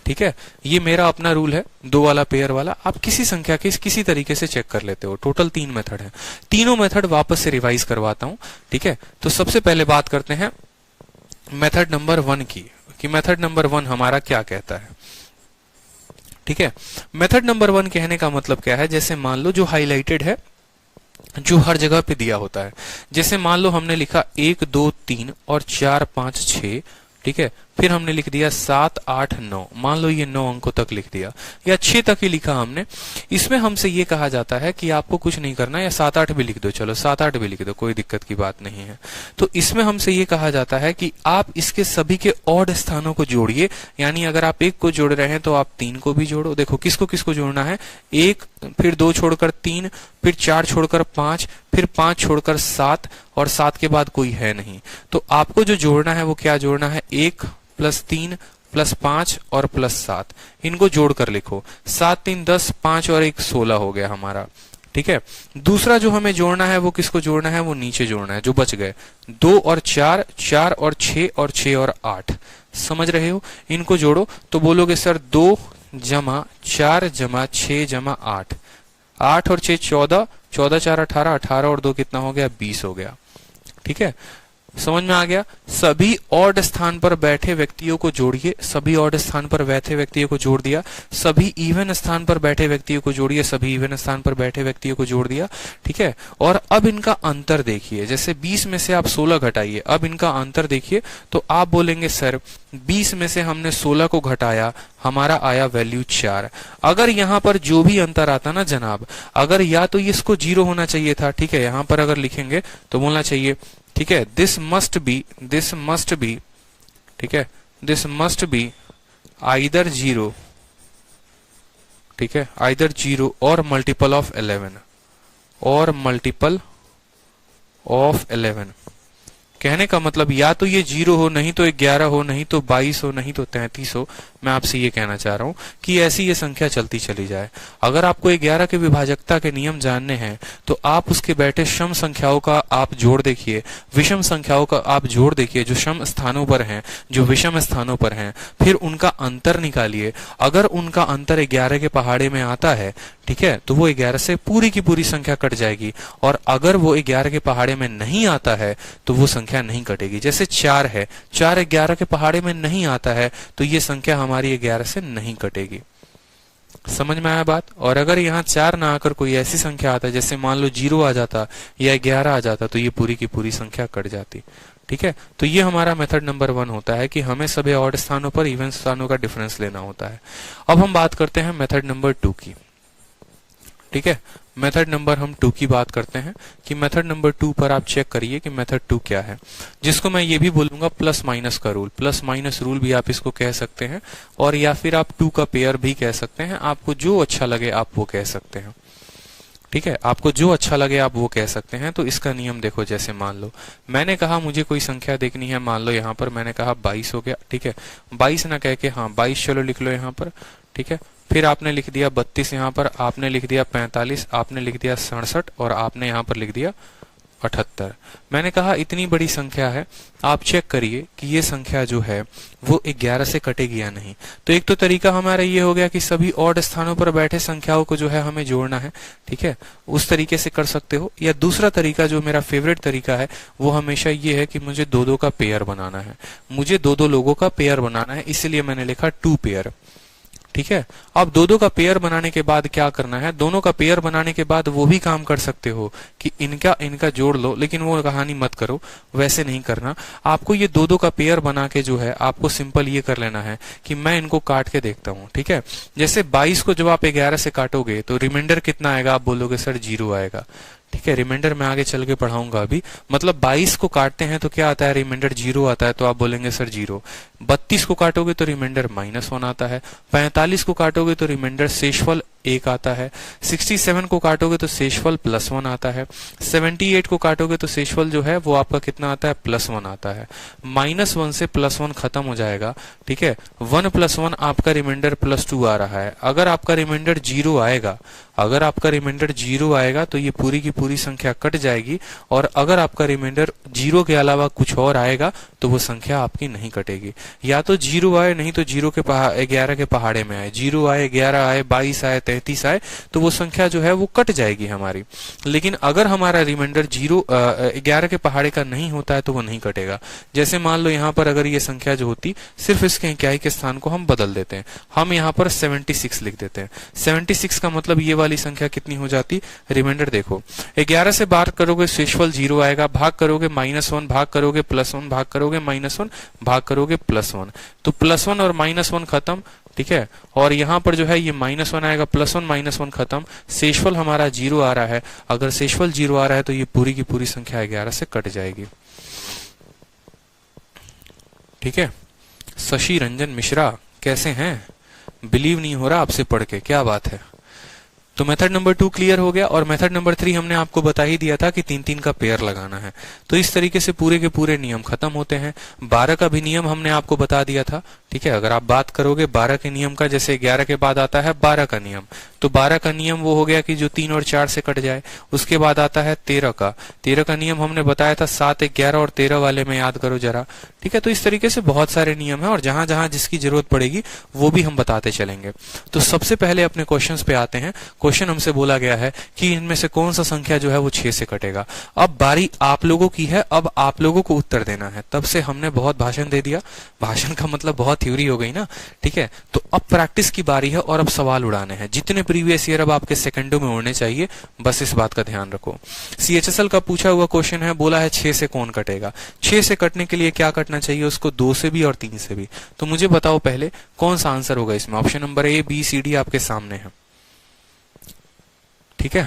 ठीक है, ये मेरा अपना रूल है, 2 वाला पेयर वाला। आप किसी संख्या के किसी तरीके से चेक कर लेते हो। टोटल 3 मेथड है। तीनों मेथड वापस से रिवाइज करवाता हूं। ठीक है, तो सबसे पहले बात करते हैं मेथड नंबर 1 की, कि मेथड नंबर 1 हमारा क्या कहता है। ठीक है, मेथड नंबर 1 कहने का मतलब क्या है? जैसे मान लो जो हाईलाइटेड है, जो हर जगह पे दिया होता है, जैसे मान लो हमने लिखा 1 2 3 और 4 5 6, ठीक है, फिर हमने लिख दिया 7 8 9, मान लो ये 9 अंकों तक लिख दिया या 6 तक ही लिखा हमने। इसमें हमसे ये कहा जाता है कि आपको कुछ नहीं करना, या 7 8 भी लिख दो, चलो 7 8 भी लिख दो, कोई दिक्कत की बात नहीं है। तो इसमें हमसे ये कहा जाता है कि आप इसके सभी के ऑड स्थानों को जोड़िए, यानी अगर आप 1 को जोड़ रहे हैं तो आप 3 को भी जोड़ो। देखो किसको किसको जोड़ना है, 1, फिर 2 छोड़कर 3, फिर 4 छोड़कर 5, फिर 5 छोड़कर 7, और 7 के बाद कोई है नहीं। तो आपको जो जोड़ना है वो क्या जोड़ना है, 1 + 3 + 5 और +7, इनको जोड़कर लिखो। 7 3 10, 5 और 1 16 हो गया हमारा, ठीक है। दूसरा जो हमें जोड़ना है वो किसको जोड़ना है, वो नीचे जोड़ना है, जो बच गए 2 और 4, 4 और 6 और 6 और 8, समझ रहे हो, इनको जोड़ो। तो बोलोगे सर 2 + 4 + 6 + 8, 8 और 6 14, 14 4 18, 18 और 2 कितना हो गया, 20 हो गया, ठीक है। समझ में आ गया। सभी ऑड स्थान पर बैठे व्यक्तियों को जोड़िए, सभी ऑड स्थान पर बैठे व्यक्तियों को जोड़ दिया, सभी इवन स्थान पर बैठे व्यक्तियों को जोड़िए, सभी इवन स्थान पर बैठे व्यक्तियों को जोड़ दिया, ठीक है। और अब इनका अंतर देखिए, जैसे 20 में से आप 16 घटाइए, अब इनका अंतर देखिए, तो आप बोलेंगे सर 20 में से हमने 16 को घटाया, हमारा आया वैल्यू 4। अगर यहाँ पर जो भी अंतर आता ना जनाब, अगर या तो इसको 0 होना चाहिए था, ठीक है, यहाँ पर अगर लिखेंगे तो बोलना चाहिए, ठीक है, दिस मस्ट बी, ठीक है, दिस मस्ट बी आइदर 0, ठीक है, आइदर 0 और मल्टीपल ऑफ 11, और मल्टीपल ऑफ 11। कहने का मतलब या तो ये 0 हो, नहीं तो 11 हो, नहीं तो 22 हो, नहीं तो 33 हो। मैं आपसे ये कहना चाह रहा हूं कि ऐसी ये संख्या चलती चली जाए। अगर आपको 11 के विभाजकता के नियम जानने हैं तो आप उसके बैठे सम संख्याओं का आप जोड़ देखिए, विषम संख्याओं का आप जोड़ देखिए, जो सम स्थानों पर हैं, जो विषम स्थानों पर हैं, फिर उनका अंतर निकालिए। अगर उनका अंतर 11 के पहाड़े में आता है, ठीक है, तो वो 11 से पूरी की पूरी संख्या कट जाएगी, और अगर वो 11 के पहाड़े में नहीं आता है तो वो संख्या नहीं कटेगी। जैसे 4 है, 4 11 के पहाड़े में नहीं आता है तो ये संख्या हमारी 11 से नहीं कटेगी। समझ में आया बात। और अगर यहाँ 4 ना आकर कोई ऐसी संख्या आता है, जैसे मान लो 0 आ जाता या 11 आ जाता, तो ये पूरी की पूरी संख्या कट जाती, ठीक है। तो ये हमारा मेथड नंबर 1 होता है कि हमें सभी ऑड स्थानों पर इवन स्थानों का डिफरेंस लेना होता है। अब हम बात करते हैं मेथड नंबर 2 की, ठीक है। मेथड नंबर हम 2 की बात करते हैं कि मेथड नंबर 2 पर आप चेक करिए कि मेथड 2 क्या है, जिसको मैं ये भी बोलूंगा प्लस माइनस का रूल। प्लस माइनस रूल भी आप इसको कह सकते हैं, और या फिर आप 2 का पेयर भी कह सकते हैं। आपको जो अच्छा लगे आप वो कह सकते हैं, ठीक है, आपको जो अच्छा लगे आप वो कह सकते हैं। तो इसका नियम देखो, जैसे मान लो मैंने कहा मुझे कोई संख्या देखनी है, मान लो यहाँ पर मैंने कहा 22 हो गया, ठीक है, 22 ना कह के हाँ 22 चलो लिख लो यहाँ पर, ठीक है। फिर आपने लिख दिया 32, यहाँ पर आपने लिख दिया 45, आपने लिख दिया 67, और आपने यहाँ पर लिख दिया 78। मैंने कहा इतनी बड़ी संख्या है, आप चेक करिए कि ये संख्या जो है वो 11 से कटेगी या नहीं। तो एक तो तरीका हमारा ये हो गया कि सभी ऑड स्थानों पर बैठे संख्याओं को जो है हमें जोड़ना है, ठीक है, उस तरीके से कर सकते हो। या दूसरा तरीका जो मेरा फेवरेट तरीका है वो हमेशा ये है कि मुझे 2-2 का पेयर बनाना है, मुझे 2-2 लोगों का पेयर बनाना है, इसलिए मैंने लिखा 2 पेयर, ठीक है। अब 2-2 का पेयर बनाने के बाद क्या करना है, दोनों का पेयर बनाने के बाद वो भी काम कर सकते हो कि इनका जोड़ लो, लेकिन वो कहानी मत करो, वैसे नहीं करना। आपको ये 2-2 का पेयर बना के जो है आपको सिंपल ये कर लेना है कि मैं इनको काट के देखता हूँ, ठीक है। जैसे 22 को जब आप 11 से काटोगे तो रिमाइंडर कितना आएगा, आप बोलोगे सर 0 आएगा, ठीक है। रिमाइंडर मैं आगे चल के पढ़ाऊंगा अभी। मतलब 22 को काटते हैं तो क्या आता है, रिमाइंडर 0 आता है, तो आप बोलेंगे सर 0। 32 को काटोगे तो रिमाइंडर -1 आता है। 45 को काटोगे तो रिमाइंडर शेषफल 1 आता है। 67 को काटोगे तो शेषफल +1 आता है। 78 को काटोगे तो शेषफल जो है वो आपका कितना आता है, +1 आता है। -1 से +1 खत्म हो जाएगा, ठीक है। 1 + 1 आपका रिमाइंडर +2 आ रहा है। अगर आपका रिमाइंडर 0 आएगा, अगर आपका रिमाइंडर 0 आएगा तो ये पूरी की पूरी संख्या कट जाएगी, और अगर आपका रिमाइंडर 0 के अलावा कुछ और आएगा तो वो संख्या आपकी नहीं कटेगी। या तो 0 आए, नहीं तो 0 के 11 के पहाड़े में आए, 0 आए, 11 आए, 22 आए, 33 आए तो वो संख्या जो है वो कट जाएगी हमारी। लेकिन अगर हमारा रिमाइंडर 11 के पहाड़े का नहीं होता है तो वो नहीं कटेगा। जैसे मान लो यहाँ पर अगर ये संख्या जो होती, सिर्फ इसके इकाई के स्थान को हम बदल देते हैं, हम यहाँ पर 76 लिख देते हैं। 76 का मतलब ये वाली संख्या कितनी हो जाती, रिमाइंडर देखो 11 से बाहर करोगे शेषफल 0 आएगा, भाग करोगे -1, भाग करोगे +1, भाग करोगे -1, भाग करोगे +1, तो +1 और -1 खत्म, ठीक है। और यहाँ पर जो है ये -1 आएगा, +1 -1 खत्म, शेषफल हमारा 0 आ रहा है। अगर शेषफल 0 आ रहा है तो ये पूरी की पूरी संख्या 11 से कट जाएगी, ठीक है। शशि रंजन मिश्रा कैसे हैं, बिलीव नहीं हो रहा आपसे पढ़ के, क्या बात है। तो मेथड नंबर 2 क्लियर हो गया। और मेथड नंबर 3 हमने आपको बता ही दिया था कि 3-3 का पेयर लगाना है। तो इस तरीके से पूरे के पूरे नियम खत्म होते हैं। 12 का भी नियम हमने आपको बता दिया था, ठीक है। अगर आप बात करोगे 12 के नियम का, जैसे 11 के बाद आता है 12 का नियम, तो 12 का नियम वो हो गया कि जो 3 और 4 से कट जाए। उसके बाद आता है 13 का। 13 का नियम हमने बताया था 7, 11 और 13 वाले में, याद करो जरा, ठीक है। तो इस तरीके से बहुत सारे नियम है और जहां जहां जिसकी जरूरत पड़ेगी वो भी हम बताते चलेंगे। तो सबसे पहले अपने क्वेश्चंस पे आते हैं। क्वेश्चन हमसे बोला गया है कि इनमें से कौन सा संख्या जो है वो 6 से कटेगा। अब बारी आप लोगों की है, अब आप लोगों को उत्तर देना है। तब से हमने बहुत भाषण दे दिया, भाषण का मतलब बहुत थ्योरी हो गई ना, ठीक है। तो अब प्रैक्टिस की बारी है और अब सवाल उड़ाने हैं। जितने प्रीवियस ईयर अब आपके सेकंडों में उड़ने चाहिए, बस इस बात का ध्यान रखो। CHSL का पूछा हुआ क्वेश्चन है, बोला है 6 से कौन कटेगा। 6 से कटने के लिए क्या कटना चाहिए उसको, 2 से भी और 3 से भी। तो मुझे बताओ पहले कौन सा आंसर होगा इसमें। Option number A, B, C, D आपके सामने है, ठीक है।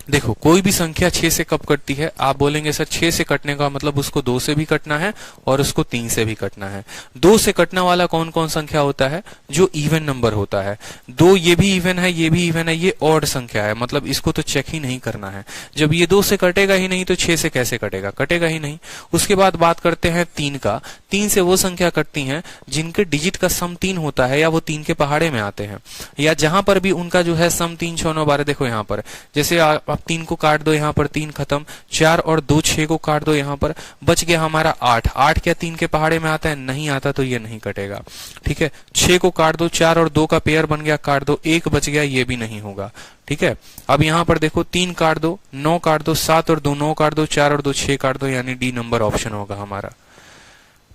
देखो कोई भी संख्या 6 से कब कटती है, आप बोलेंगे सर 6 से कटने का मतलब उसको 2 से भी कटना है और उसको 3 से भी कटना है। 2 से कटने वाला कौन कौन संख्या होता है, जो इवन नंबर होता है। 2 ये भी इवन है, ये भी इवन है, ये ऑड संख्या है, मतलब इसको तो चेक ही नहीं करना है। जब ये 2 से कटेगा ही नहीं तो 6 से कैसे कटेगा, कटेगा ही नहीं। उसके बाद बात करते हैं 3 का। 3 से वो संख्या कटती हैं जिनके डिजिट का सम 3 होता है या वो 3 के पहाड़े में आते हैं, या जहां पर भी उनका जो है सम 3, 6, 9, 12। देखो यहाँ पर जैसे आप 3 को काट दो, यहाँ पर 3 खत्म, 4 और 2 6 को काट दो, यहाँ पर बच गया हमारा 8। 8 क्या 3 के पहाड़े में आता है, नहीं आता, तो ये नहीं कटेगा, ठीक है। 6 को काट दो, 4 और 2 का पेयर बन गया, काट दो, 1 बच गया, ये भी नहीं होगा, ठीक है। अब यहाँ पर देखो 3 काट दो, 9 काट दो, 7 और 2 9 काट दो, 4 और 2 6 काट दो, यानी D नंबर ऑप्शन होगा हमारा,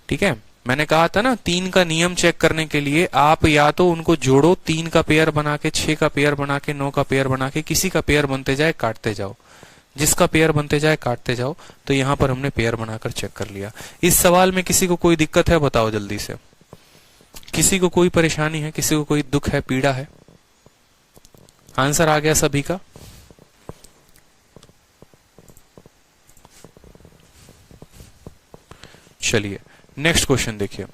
ठीक है। मैंने कहा था ना 3 का नियम चेक करने के लिए आप या तो उनको जोड़ो, 3 का पेयर बना के, 6 का पेयर बना के, 9 का पेयर बना के, किसी का पेयर बनते जाए काटते जाओ, जिसका पेयर बनते जाए काटते जाओ। तो यहां पर हमने पेयर बनाकर चेक कर लिया। इस सवाल में किसी को कोई दिक्कत है, बताओ जल्दी से। किसी को कोई परेशानी है, किसी को कोई दुख है, पीड़ा है? आंसर आ गया सभी का? चलिए नेक्स्ट क्वेश्चन देखिए।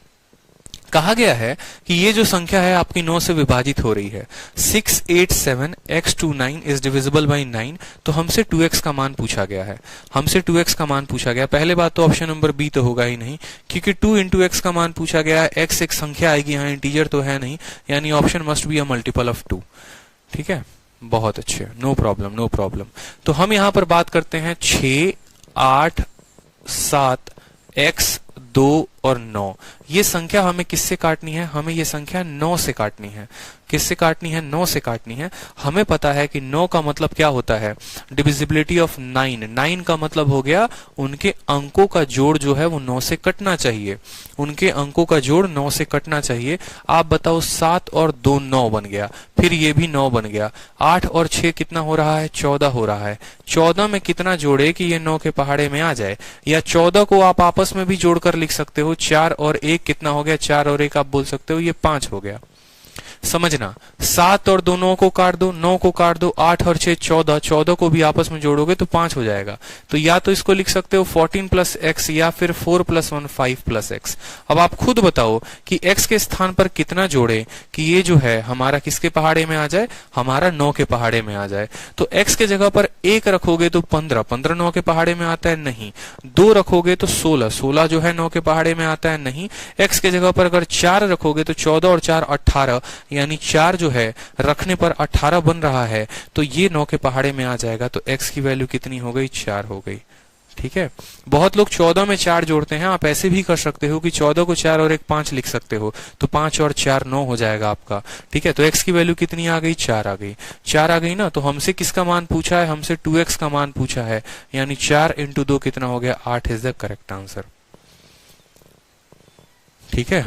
कहा गया है कि ये जो संख्या है आपकी 9 से विभाजित हो रही है। 687x29 is divisible by 9। तो हमसे 2x का मान पूछा गया है, हमसे 2x का मान पूछा गया। पहले बात तो ऑप्शन नंबर बी तो होगा ही नहीं, क्योंकि 2 इंटू एक्स का मान पूछा गया है। x एक संख्या आएगी, यहाँ इंटीजर तो है नहीं, यानी option must be a multiple of 2, ठीक है। बहुत अच्छे, नो प्रॉब्लम, नो प्रॉब्लम। तो हम यहाँ पर बात करते हैं 6, 8, 7, x, 2 और 9। ये संख्या हमें किससे काटनी है, हमें ये संख्या 9 से काटनी है। किससे काटनी है, 9 से काटनी है। हमें पता है कि 9 का मतलब क्या होता है, डिविजिबिलिटी ऑफ 9। 9 का मतलब हो गया उनके अंकों का जोड़ जो है वो 9 से कटना चाहिए, उनके अंकों का जोड़ 9 से कटना चाहिए। आप बताओ 7 और 2 9 बन गया, फिर ये भी 9 बन गया। 8 और 6 कितना हो रहा है, 14 हो रहा है। 14 में कितना जोड़े कि ये 9 के पहाड़े में आ जाए, या 14 को आप आपस में भी जोड़कर लिख सकते हो। 4 और 1 कितना हो गया, 4 और 1 आप बोल सकते हो ये 5 हो गया। समझना, 7 और 2 9 को काट दो, 9 को काट दो, 8 और 6 14, 14 को भी आपस में जोड़ोगे तो 5 हो जाएगा। तो या तो इसको लिख सकते हो 14 प्लस एक्स या फिर 4 प्लस 1 5 प्लस एक्स। अब आप खुद बताओ कि एक्स के स्थान पर कितना जोड़े कि ये जो है हमारा किसके पहाड़े में आ जाए, हमारा 9 के पहाड़े में आ जाए। तो एक्स के जगह पर 1 रखोगे तो 15, 15 9 के पहाड़े में आता है, नहीं। 2 रखोगे तो 16, 16 जो है 9 के पहाड़े में आता है, नहीं। एक्स के जगह पर अगर 4 रखोगे तो 14 और 4 18, यानी 4 जो है रखने पर 18 बन रहा है, तो ये 9 के पहाड़े में आ जाएगा। तो x की वैल्यू कितनी हो गई, 4 हो गई। ठीक है। बहुत लोग 14 में 4 जोड़ते हैं, आप ऐसे भी कर सकते हो कि 14 को 4 और एक 5 लिख सकते हो, तो 5 और 4 9 हो जाएगा आपका। ठीक है, तो x की वैल्यू कितनी आ गई, 4 आ गई। 4 आ गई ना, तो हमसे किसका मान पूछा है, हमसे 2x का मान पूछा है, यानी 4 × 2 कितना हो गया, 8 इज द करेक्ट आंसर। ठीक है,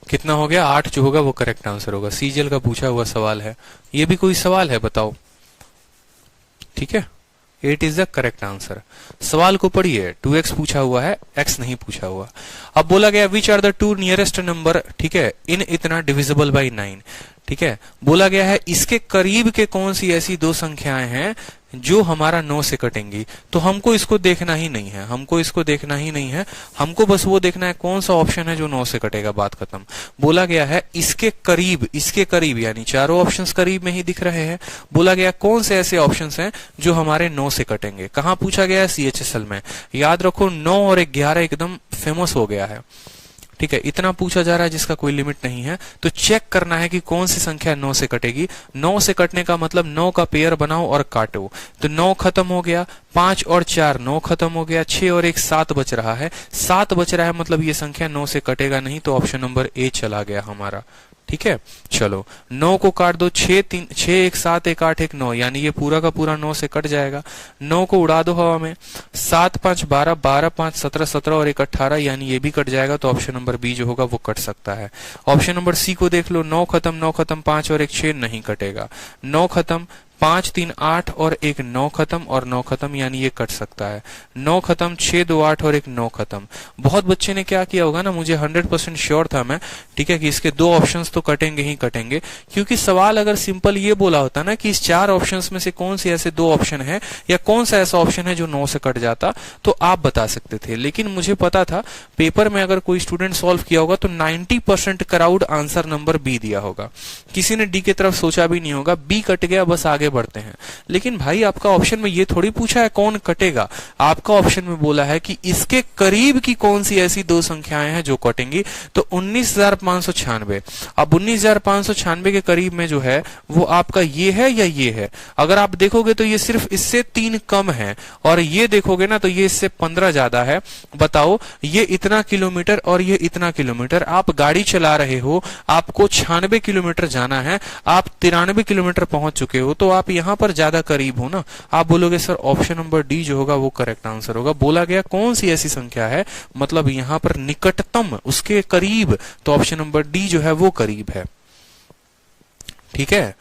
कितना हो गया, 8 जो होगा वो करेक्ट आंसर होगा। सीजीएल का पूछा हुआ सवाल है, ये भी कोई सवाल है बताओ। ठीक है, 8 इज द करेक्ट आंसर। सवाल को पढ़िए, 2x पूछा हुआ है, x नहीं पूछा हुआ। अब बोला गया which are the 2 nearest number, ठीक है, इन इतना डिविजिबल बाई 9। ठीक है, बोला गया है इसके करीब के कौन सी ऐसी दो संख्याएं हैं जो हमारा 9 से कटेंगी। तो हमको इसको देखना ही नहीं है, हमको इसको देखना ही नहीं है, हमको बस वो देखना है कौन सा ऑप्शन है जो 9 से कटेगा, बात खत्म। बोला गया है इसके करीब यानी चारों ऑप्शंस करीब में ही दिख रहे हैं। बोला गया कौन से ऐसे ऑप्शंस हैं जो हमारे 9 से कटेंगे। कहां पूछा गया है, CHSL में। याद रखो 9 और 11 एकदम फेमस हो गया है। ठीक है, इतना पूछा जा रहा है जिसका कोई लिमिट नहीं है। तो चेक करना है कि कौन सी संख्या 9 से कटेगी। 9 से कटने का मतलब 9 का पेयर बनाओ और काटो। तो 9 खत्म हो गया, 5 और 4 9 खत्म हो गया, 6 और 1 7 बच रहा है। 7 बच रहा है मतलब ये संख्या 9 से कटेगा नहीं, तो ऑप्शन नंबर ए चला गया हमारा। ठीक है, चलो 9 को काट दो, 6 1 7 1 8 1 9, यानी ये पूरा का पूरा 9 से कट जाएगा। 9 को उड़ा दो हवा में, 7 5 12 12 5 17 17 और 1 18, यानी ये भी कट जाएगा। तो ऑप्शन नंबर बी जो होगा वो कट सकता है। ऑप्शन नंबर सी को देख लो, 9 खत्म 5 और 1 6 नहीं कटेगा। 9 खत्म, 5 3 8 और 1 9 खत्म और 9 खत्म, यानी ये कट सकता है। 9 खत्म, 6 2 8 और 1 9 खत्म। बहुत बच्चे ने क्या किया होगा ना, मुझे 100% श्योर था मैं, ठीक है, कि इसके 2 ऑप्शंस तो कटेंगे ही कटेंगे, क्योंकि सवाल अगर सिंपल ये बोला होता ना कि इस 4 ऑप्शंस में से कौन से ऐसे 2 ऑप्शन है या कौन सा ऐसा ऑप्शन है जो 9 से कट जाता, तो आप बता सकते थे। लेकिन मुझे पता था पेपर में अगर कोई स्टूडेंट सॉल्व किया होगा तो 90% क्राउड आंसर नंबर बी दिया होगा, किसी ने डी की तरफ सोचा भी नहीं होगा। बी कट गया, बस आगे बढ़ते हैं। लेकिन भाई आपका ऑप्शन में ये थोड़ी पूछा है कौन कटेगा, आपका ऑप्शन में बोला है कि इसके करीब की कौन सी ऐसी 2 संख्याएं हैं जो कटेंगी। तो 19,596, अब 19,596 के करीब में जो है वो आपका ये है या ये है। अगर आप देखोगे तो ये सिर्फ इससे 3 कम है, और ये देखोगे ना तो ये इससे 15 ज्यादा है। बताओ, ये इतना किलोमीटर और ये इतना किलोमीटर, आप गाड़ी चला रहे हो, आपको 96 किलोमीटर जाना है, आप 93 किलोमीटर पहुंच चुके हो, तो आप यहां पर ज्यादा करीब हो ना। आप बोलोगे सर ऑप्शन नंबर डी जो होगा वो करेक्ट आंसर होगा। बोला गया कौन सी ऐसी संख्या है, मतलब यहां पर निकटतम, उसके करीब, तो ऑप्शन नंबर डी जो है वो करीब है। ठीक है,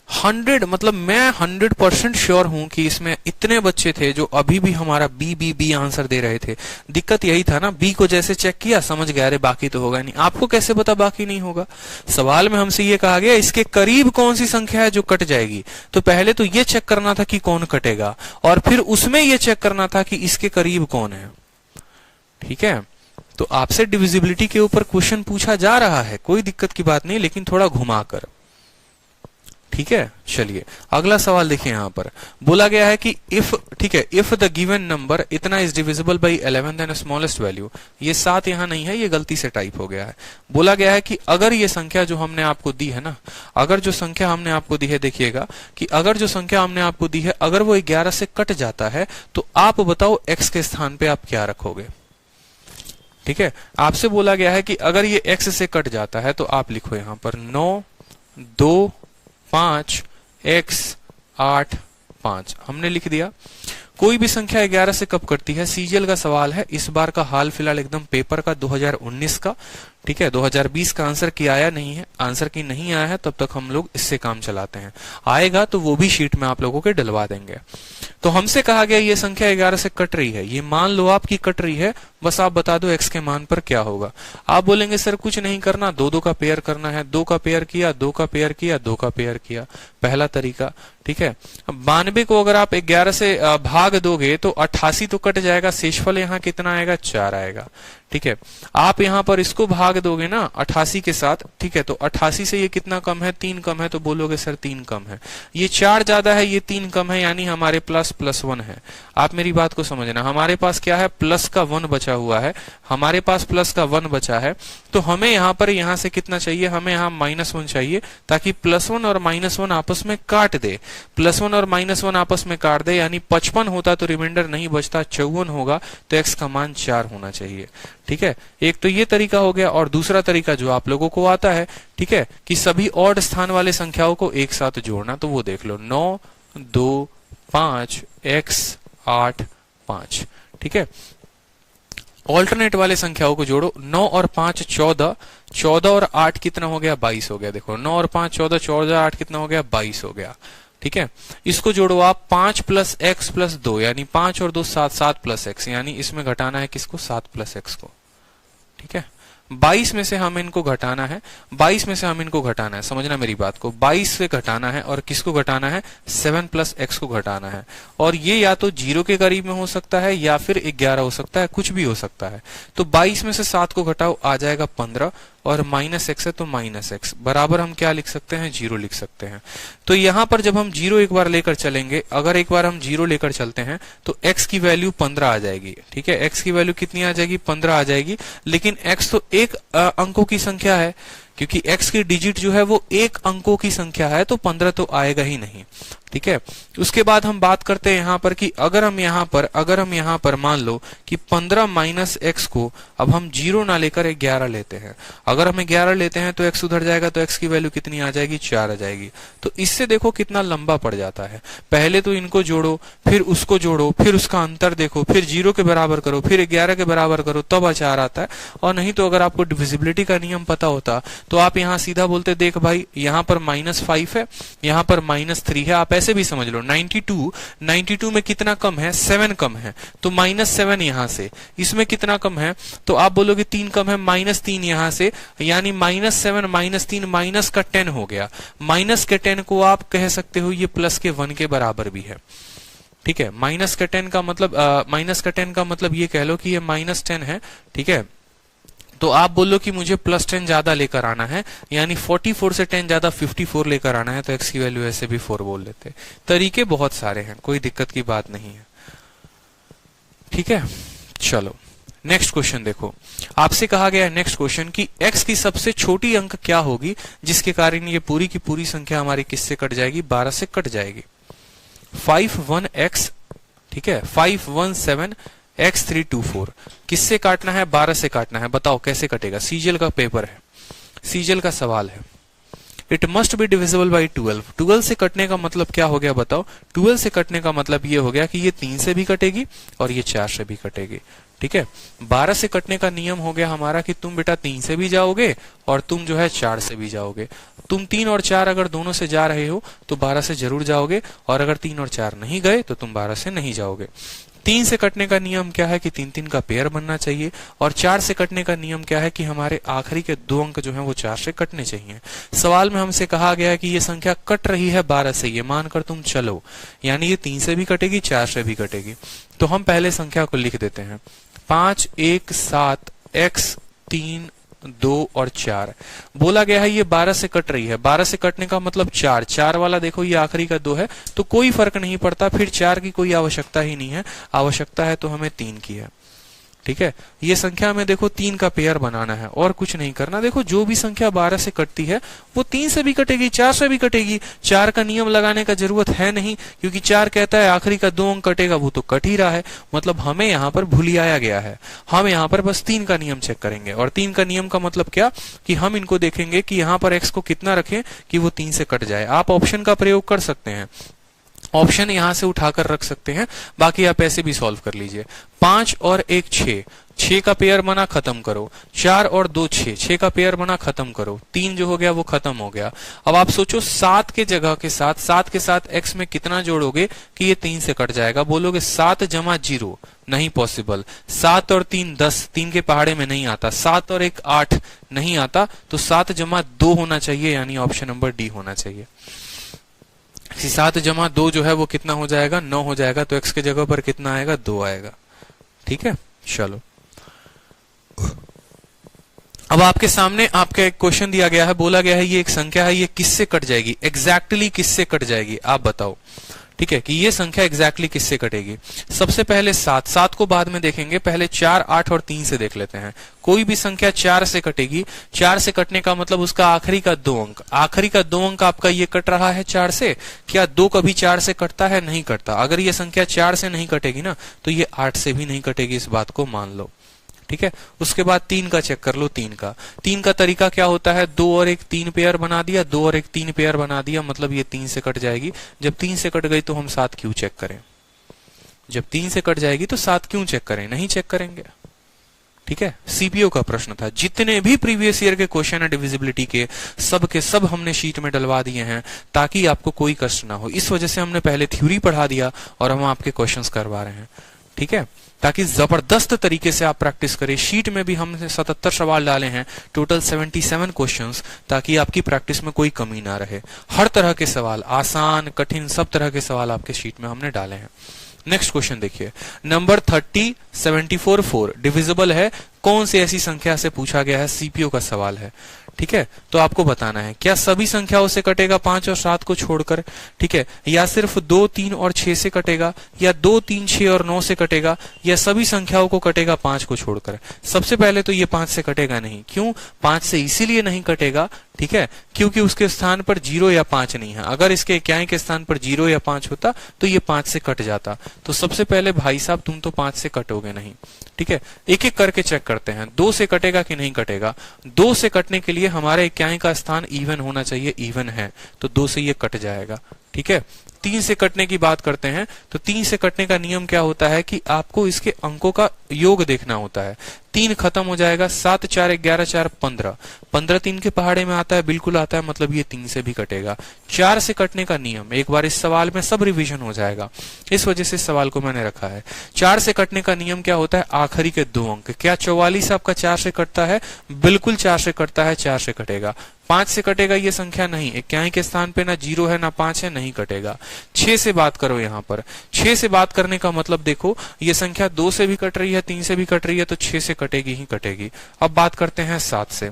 100 मतलब मैं 100% श्योर हूं कि इसमें इतने बच्चे थे जो अभी भी हमारा बी आंसर दे रहे थे। दिक्कत यही था ना, बी को जैसे चेक किया समझ गया अरे बाकी तो होगा नहीं। आपको कैसे पता बाकी नहीं होगा? सवाल में हमसे ये कहा गया इसके करीब कौन सी संख्या है जो कट जाएगी। तो पहले तो ये चेक करना था कि कौन कटेगा, और फिर उसमें ये चेक करना था कि इसके करीब कौन है। ठीक है, तो आपसे डिविजिबिलिटी के ऊपर क्वेश्चन पूछा जा रहा है, कोई दिक्कत की बात नहीं, लेकिन थोड़ा घुमाकर। ठीक है, चलिए अगला सवाल देखिए। यहां पर बोला गया है कि इफ, ठीक है, इफ द गिवन नंबर इतना is divisible by 11 then smallest value, ये 7 यहां नहीं है, ये गलती से टाइप हो गया है। बोला गया है कि अगर ये संख्या जो हमने आपको दी है ना, अगर जो संख्या हमने आपको दी है, देखिएगा कि अगर जो संख्या हमने आपको दी है अगर वो 11 से कट जाता है तो आप बताओ x के स्थान पे आप क्या रखोगे। ठीक है, आपसे बोला गया है कि अगर ये x से कट जाता है तो आप लिखो यहां पर 9 2 5 x 8 5, हमने लिख दिया। कोई भी संख्या 11 से कब कटती है, सीजीएल का सवाल है। इस बार का हाल फिलहाल एकदम पेपर का 2019 का, ठीक है, 2020 का आंसर की आया नहीं है, आंसर की नहीं आया है, तब तक हम लोग इससे काम चलाते हैं। आएगा तो वो भी शीट में आप लोगों के डलवा देंगे। तो हमसे कहा गया ये संख्या 11 से कट रही है, ये मान लो आपकी कट रही है, बस आप बता दो x के मान पर क्या होगा। आप बोलेंगे सर कुछ नहीं करना, 2 का पेयर करना है, 2 का पेयर किया, 2 का पेयर किया, 2 का पेयर किया, पहला तरीका। ठीक है, 92 को अगर आप 11 से भाग दोगे तो 88 तो कट जाएगा, शेषफल यहाँ कितना आएगा, 4 आएगा। ठीक है। आप यहां पर इसको भाग दोगे ना 88 के साथ, ठीक है, तो 88 से ये कितना कम है, 3 कम है, तो बोलोगे सर 3 कम है। ये 4 ज्यादा है, ये 3 कम है, यानी हमारे प्लस प्लस 1 है। आप मेरी बात को समझना, हमारे पास क्या है, प्लस का 1 बचा हुआ है, हमारे पास प्लस का 1 बचा है, तो हमें यहाँ पर यहाँ से कितना चाहिए, हमें यहाँ -1 चाहिए, ताकि +1 और -1 आपस में काट दे। +1 और -1 आपस में काट दे, यानी 55 होता तो रिमाइंडर नहीं बचता, 54 होगा, तो x का मान 4 होना चाहिए। ठीक है, एक तो ये तरीका हो गया, और दूसरा तरीका जो आप लोगों को आता है, ठीक है, कि सभी ऑड स्थान वाले संख्याओं को एक साथ जोड़ना, तो वो देख लो, 9 2 5 x 8 5। ठीक है, ऑल्टरनेट वाले संख्याओं को जोड़ो, 9 और 5 14, 14 और 8 कितना हो गया, 22 हो गया। देखो 9 और 5 14, 14 8 कितना हो गया, 22 हो गया। ठीक है, इसको जोड़ो आप, 5 + x + 2, यानी 5 और 2 7, 7 + x, यानी इसमें घटाना है किसको, 7 + x को। ठीक है, 22 में से हम इनको घटाना है, 22 में से हम इनको घटाना है, समझना मेरी बात को, 22 से घटाना है, और किसको घटाना है, 7 + x को घटाना है। और ये या तो 0 के करीब में हो सकता है, या फिर 11 हो सकता है, कुछ भी हो सकता है। तो 22 में से 7 को घटाओ, आ जाएगा 15, और -x है तो -x बराबर हम क्या लिख सकते हैं, 0 लिख सकते हैं। तो यहां पर जब हम 0 एक बार लेकर चलेंगे, अगर एक बार हम 0 लेकर चलते हैं, तो x की वैल्यू 15 आ जाएगी। ठीक है, x की वैल्यू कितनी आ जाएगी, 15 आ जाएगी। लेकिन x तो एक अंकों की संख्या है, क्योंकि x की डिजिट जो है वो एक अंकों की संख्या है, तो 15 तो आएगा ही नहीं। ठीक है, उसके बाद हम बात करते हैं यहाँ पर कि अगर हम यहाँ पर मान लो कि 15 - x को अब हम 0 ना लेकर 11 लेते हैं, अगर हम 11 लेते हैं तो x उधर जाएगा, तो x की वैल्यू कितनी आ जाएगी, 4 आ जाएगी। तो इससे देखो कितना लंबा पड़ जाता है, पहले तो इनको जोड़ो, फिर उसको जोड़ो, फिर उसका अंतर देखो, फिर 0 के बराबर करो, फिर 11 के बराबर करो, तब 4 आता है। और नहीं तो अगर आपको डिविजिबिलिटी का नियम पता होता तो आप यहाँ सीधा बोलते, देख भाई यहाँ पर -5 है, यहाँ पर -3 है, आप ऐसे भी समझ लो। 92 में कितना कम है, 7 कम है, तो -7 यहाँ से, इसमें कितना कम है, तो आप बोलोगे 3 कम है, -3 यहाँ से, यानी -7 -3 माइनस का 10 हो गया। माइनस के 10 को आप कह सकते हो ये प्लस के 1 के बराबर भी है। ठीक है, माइनस का 10 का मतलब ये कह लो कि ये -10 है। ठीक है, तो आप बोलो कि मुझे +10 ज्यादा लेकर आना है, यानी 44 से 10 ज्यादा 54 लेकर आना है, तो x की वैल्यू ऐसे भी 4 बोल लेते। तरीके बहुत सारे हैं, कोई दिक्कत की बात नहीं है। ठीक है, चलो नेक्स्ट क्वेश्चन देखो, आपसे कहा गया है नेक्स्ट क्वेश्चन कि x की सबसे छोटी अंक क्या होगी जिसके कारण ये पूरी की पूरी संख्या हमारी किससे कट जाएगी, 12 से कट जाएगी। 51x, ठीक है, 517 x324 किससे काटना है, 12 से काटना है, बताओ कैसे कटेगा। सीजीएल का पेपर है, सीजीएल का सवाल है। It must be divisible by 12। 12 से कटने का मतलब क्या हो गया बताओ, 12 से कटने का मतलब ये हो गया कि ये 3 से भी कटेगी और ये 4 से भी कटेगी। ठीक है, 12 से कटने का नियम हो गया हमारा कि तुम बेटा 3 से भी जाओगे और तुम जो है 4 से भी जाओगे। तुम 3 और 4 अगर दोनों से जा रहे हो तो 12 से जरूर जाओगे, और अगर 3 और 4 नहीं गए तो तुम 12 से नहीं जाओगे। 3 से कटने का नियम क्या है कि 3-3 का पेयर बनना चाहिए, और 4 से कटने का नियम क्या है कि हमारे आखिरी के 2 अंक जो हैं वो 4 से कटने चाहिए। सवाल में हमसे कहा गया है कि ये संख्या कट रही है 12 से, ये मानकर तुम चलो, यानी ये 3 से भी कटेगी 4 से भी कटेगी। तो हम पहले संख्या को लिख देते हैं, 5 1 7 x 3 2 और 4 बोला गया है, ये 12 से कट रही है। 12 से कटने का मतलब 4 वाला देखो ये आखिरी का 2 है, तो कोई फर्क नहीं पड़ता, फिर 4 की कोई आवश्यकता ही नहीं है, आवश्यकता है तो हमें 3 की है। ठीक है, ये संख्या में देखो 3 का पेयर बनाना है और कुछ नहीं करना। देखो जो भी संख्या 12 से कटती है वो 3 से भी कटेगी, 4 से भी कटेगी। 4 का नियम लगाने का जरूरत है नहीं, क्योंकि 4 कहता है आखिरी का 2 अंक कटेगा, वो तो कट ही रहा है, मतलब हमें यहाँ पर भूलियाया गया है। हम यहाँ पर बस 3 का नियम चेक करेंगे, और 3 का नियम का मतलब क्या कि हम इनको देखेंगे कि यहाँ पर x को कितना रखें कि वो 3 से कट जाए। आप ऑप्शन का प्रयोग कर सकते हैं, ऑप्शन यहां से उठाकर रख सकते हैं, बाकी आप ऐसे भी सॉल्व कर लीजिए। 5 और 1 6, 6 का पेयर बना, खत्म करो। 4 और 2 6, 6 का पेयर बना, खत्म करो। 3 जो हो गया वो खत्म हो गया। अब आप सोचो 7 के जगह के साथ, 7 के साथ x में कितना जोड़ोगे कि ये 3 से कट जाएगा। बोलोगे 7 जमा 0, नहीं पॉसिबल। 7 और 3 10, 3 के पहाड़े में नहीं आता। 7 और 1 8 नहीं आता, तो 7 जमा 2 होना चाहिए, यानी ऑप्शन नंबर डी होना चाहिए। 7 जमा 2 जो है वो कितना हो जाएगा, 9 हो जाएगा, तो x के जगह पर कितना आएगा, 2 आएगा। ठीक है, चलो अब आपके सामने आपका एक क्वेश्चन दिया गया है, बोला गया है ये एक संख्या है, ये किससे कट जाएगी, एग्जैक्टली किससे कट जाएगी आप बताओ। ठीक है, कि ये संख्या एग्जैक्टली किससे कटेगी। सबसे पहले 7 को बाद में देखेंगे, पहले 4, 8 और 3 से देख लेते हैं। कोई भी संख्या 4 से कटेगी, 4 से कटने का मतलब उसका आखिरी का 2 अंक, आखिरी का 2 अंक आपका ये कट रहा है 4 से। क्या 2 कभी 4 से कटता है? नहीं कटता। अगर ये संख्या 4 से नहीं कटेगी ना, तो ये 8 से भी नहीं कटेगी, इस बात को मान लो। ठीक है, उसके बाद 3 का चेक कर लो। 3 का तरीका क्या होता है, 2 और 1 3 पेयर बना दिया, 2 और 1 3 पेयर बना दिया, मतलब ये 3 से कट जाएगी। जब 3 से कट गई तो हम 7 क्यों चेक करें? जब 3 से कट जाएगी तो 7 क्यों चेक करें? नहीं चेक करेंगे। ठीक है, सीपीओ का प्रश्न था। जितने भी प्रीवियस ईयर के क्वेश्चन है डिविजिबिलिटी के सब हमने शीट में डलवा दिए हैं, ताकि आपको कोई कष्ट ना हो। इस वजह से हमने पहले थ्योरी पढ़ा दिया और हम आपके क्वेश्चंस करवा रहे हैं। ठीक है, ताकि जबरदस्त तरीके से आप प्रैक्टिस करें। शीट में भी हमने 77 सवाल डाले हैं, टोटल 77 क्वेश्चंस, ताकि आपकी प्रैक्टिस में कोई कमी ना रहे। हर तरह के सवाल, आसान कठिन सब तरह के सवाल आपके शीट में हमने डाले हैं। नेक्स्ट क्वेश्चन देखिए, नंबर 30 74 4 डिविजिबल है, कौन सी ऐसी संख्या से पूछा गया है, सीपीओ का सवाल है। ठीक है, तो आपको बताना है क्या सभी संख्याओं से कटेगा 5 और 7 को छोड़कर, ठीक है, या सिर्फ 2, 3 और 6 से कटेगा, या 2, 3, 6 और 9 से कटेगा, या सभी संख्याओं को कटेगा 5 को छोड़कर। सबसे पहले तो ये 5 से कटेगा नहीं। क्यों 5 से इसीलिए नहीं कटेगा, ठीक है, क्योंकि उसके स्थान पर 0 या 5 नहीं है। अगर इसके इक्याई के स्थान पर 0 या 5 होता तो ये 5 से कट जाता। तो सबसे पहले भाई साहब तुम तो 5 से कटोगे नहीं। ठीक है, एक एक करके चेक करते हैं, 2 से कटेगा कि नहीं कटेगा। 2 से कटने के लिए हमारे इक्याई का स्थान इवन होना चाहिए, इवन है, तो 2 से ये कट जाएगा। ठीक है, 3 से कटने की बात करते हैं, तो 3 से कटने का नियम क्या होता है कि आपको इसके अंकों का योग देखना होता है। 3 खत्म हो जाएगा, 7 4 11 4 15, 15 3 के पहाड़े में आता है, बिल्कुल आता है, मतलब ये 3 से भी कटेगा। 4 से कटने का नियम, एक बार इस सवाल में सब रिवीजन हो जाएगा, इस वजह से इस सवाल को मैंने रखा है। 4 से कटने का नियम क्या होता है, आखिरी के 2 अंक। क्या 44 आपका 4 से कटता है? बिल्कुल 4 से कटता है, 4 से कटेगा। 5 से कटेगा ये संख्या नहीं, इक्याई के स्थान पे ना 0 है ना 5 है, नहीं कटेगा। 6 से बात करो, यहाँ पर 6 से बात करने का मतलब देखो, ये संख्या 2 से भी कट रही है, 3 से भी कट रही है, तो 6 से कटेगी ही कटेगी। अब बात करते हैं 7 से।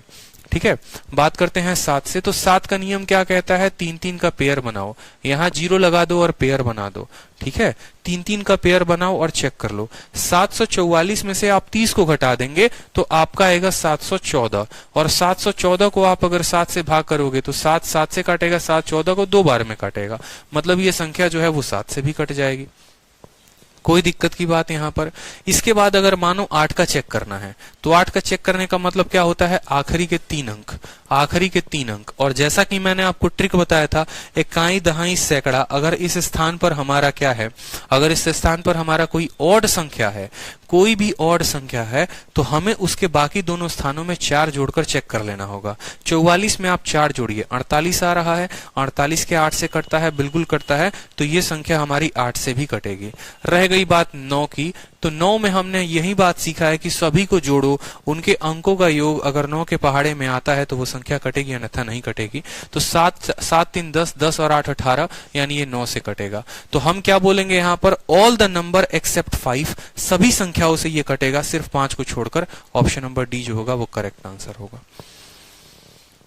ठीक है, बात करते हैं 7 से, तो 7 का नियम क्या कहता है, 3 3 का पेयर बनाओ, यहाँ 0 लगा दो और पेयर बना दो। ठीक है, 3 3 का पेयर बनाओ और चेक कर लो। 744 में से आप 30 को घटा देंगे तो आपका आएगा 714, और 714 को आप अगर 7 से भाग करोगे तो 7 7 से काटेगा, 7 14 को 2 बार में काटेगा, मतलब ये संख्या जो है वो 7 से भी कट जाएगी। कोई दिक्कत की बात यहाँ पर। इसके बाद अगर मानो 8 का चेक करना है, तो 8 का चेक करने का मतलब क्या होता है, आखिरी के 3 अंक, आखिरी के 3 अंक। और जैसा कि मैंने आपको ट्रिक बताया था, इकाई दहाई सैकड़ा, अगर इस स्थान पर हमारा क्या है, अगर इस स्थान पर हमारा कोई ऑड संख्या है, कोई भी ऑड संख्या है, तो हमें उसके बाकी दोनों स्थानों में 4 जोड़कर चेक कर लेना होगा। 44 में आप 4 जोड़िए, 48 आ रहा है, 48 के 8 से कटता है, बिल्कुल कटता है, तो ये संख्या हमारी 8 से भी कटेगी। रह गई बात 9 की, तो 9 में हमने यही बात सीखा है कि सभी को जोड़ो, उनके अंकों का योग अगर 9 के पहाड़े में आता है तो वो संख्या कटेगी, अन्यथा नहीं कटेगी। तो 7 7 3 10, 10 और 8 18, यानी ये 9 से कटेगा। तो हम क्या बोलेंगे यहाँ पर, ऑल द नंबर एक्सेप्ट 5, सभी संख्याओं से ये कटेगा, सिर्फ 5 को छोड़कर। ऑप्शन नंबर डी जो होगा वो करेक्ट आंसर होगा।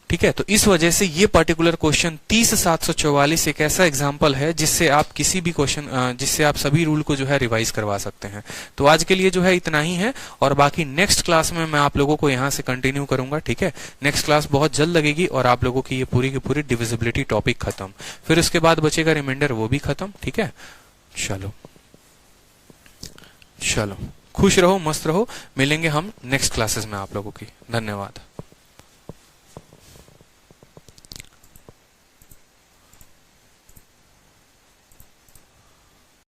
ठीक है, तो इस वजह से ये पर्टिकुलर क्वेश्चन 30 744 एक ऐसा एग्जाम्पल है जिससे आप किसी भी क्वेश्चन, जिससे आप सभी रूल को जो है रिवाइज करवा सकते हैं। तो आज के लिए जो है इतना ही है, और बाकी नेक्स्ट क्लास में मैं आप लोगों को यहाँ से कंटिन्यू करूंगा। ठीक है, नेक्स्ट क्लास बहुत जल्द लगेगी और आप लोगों की ये पूरी की पूरी डिविजिबिलिटी टॉपिक खत्म, फिर उसके बाद बचेगा रिमाइंडर, वो भी खत्म। ठीक है, चलो चलो, खुश रहो, मस्त रहो, मिलेंगे हम नेक्स्ट क्लासेस में आप लोगों की। धन्यवाद।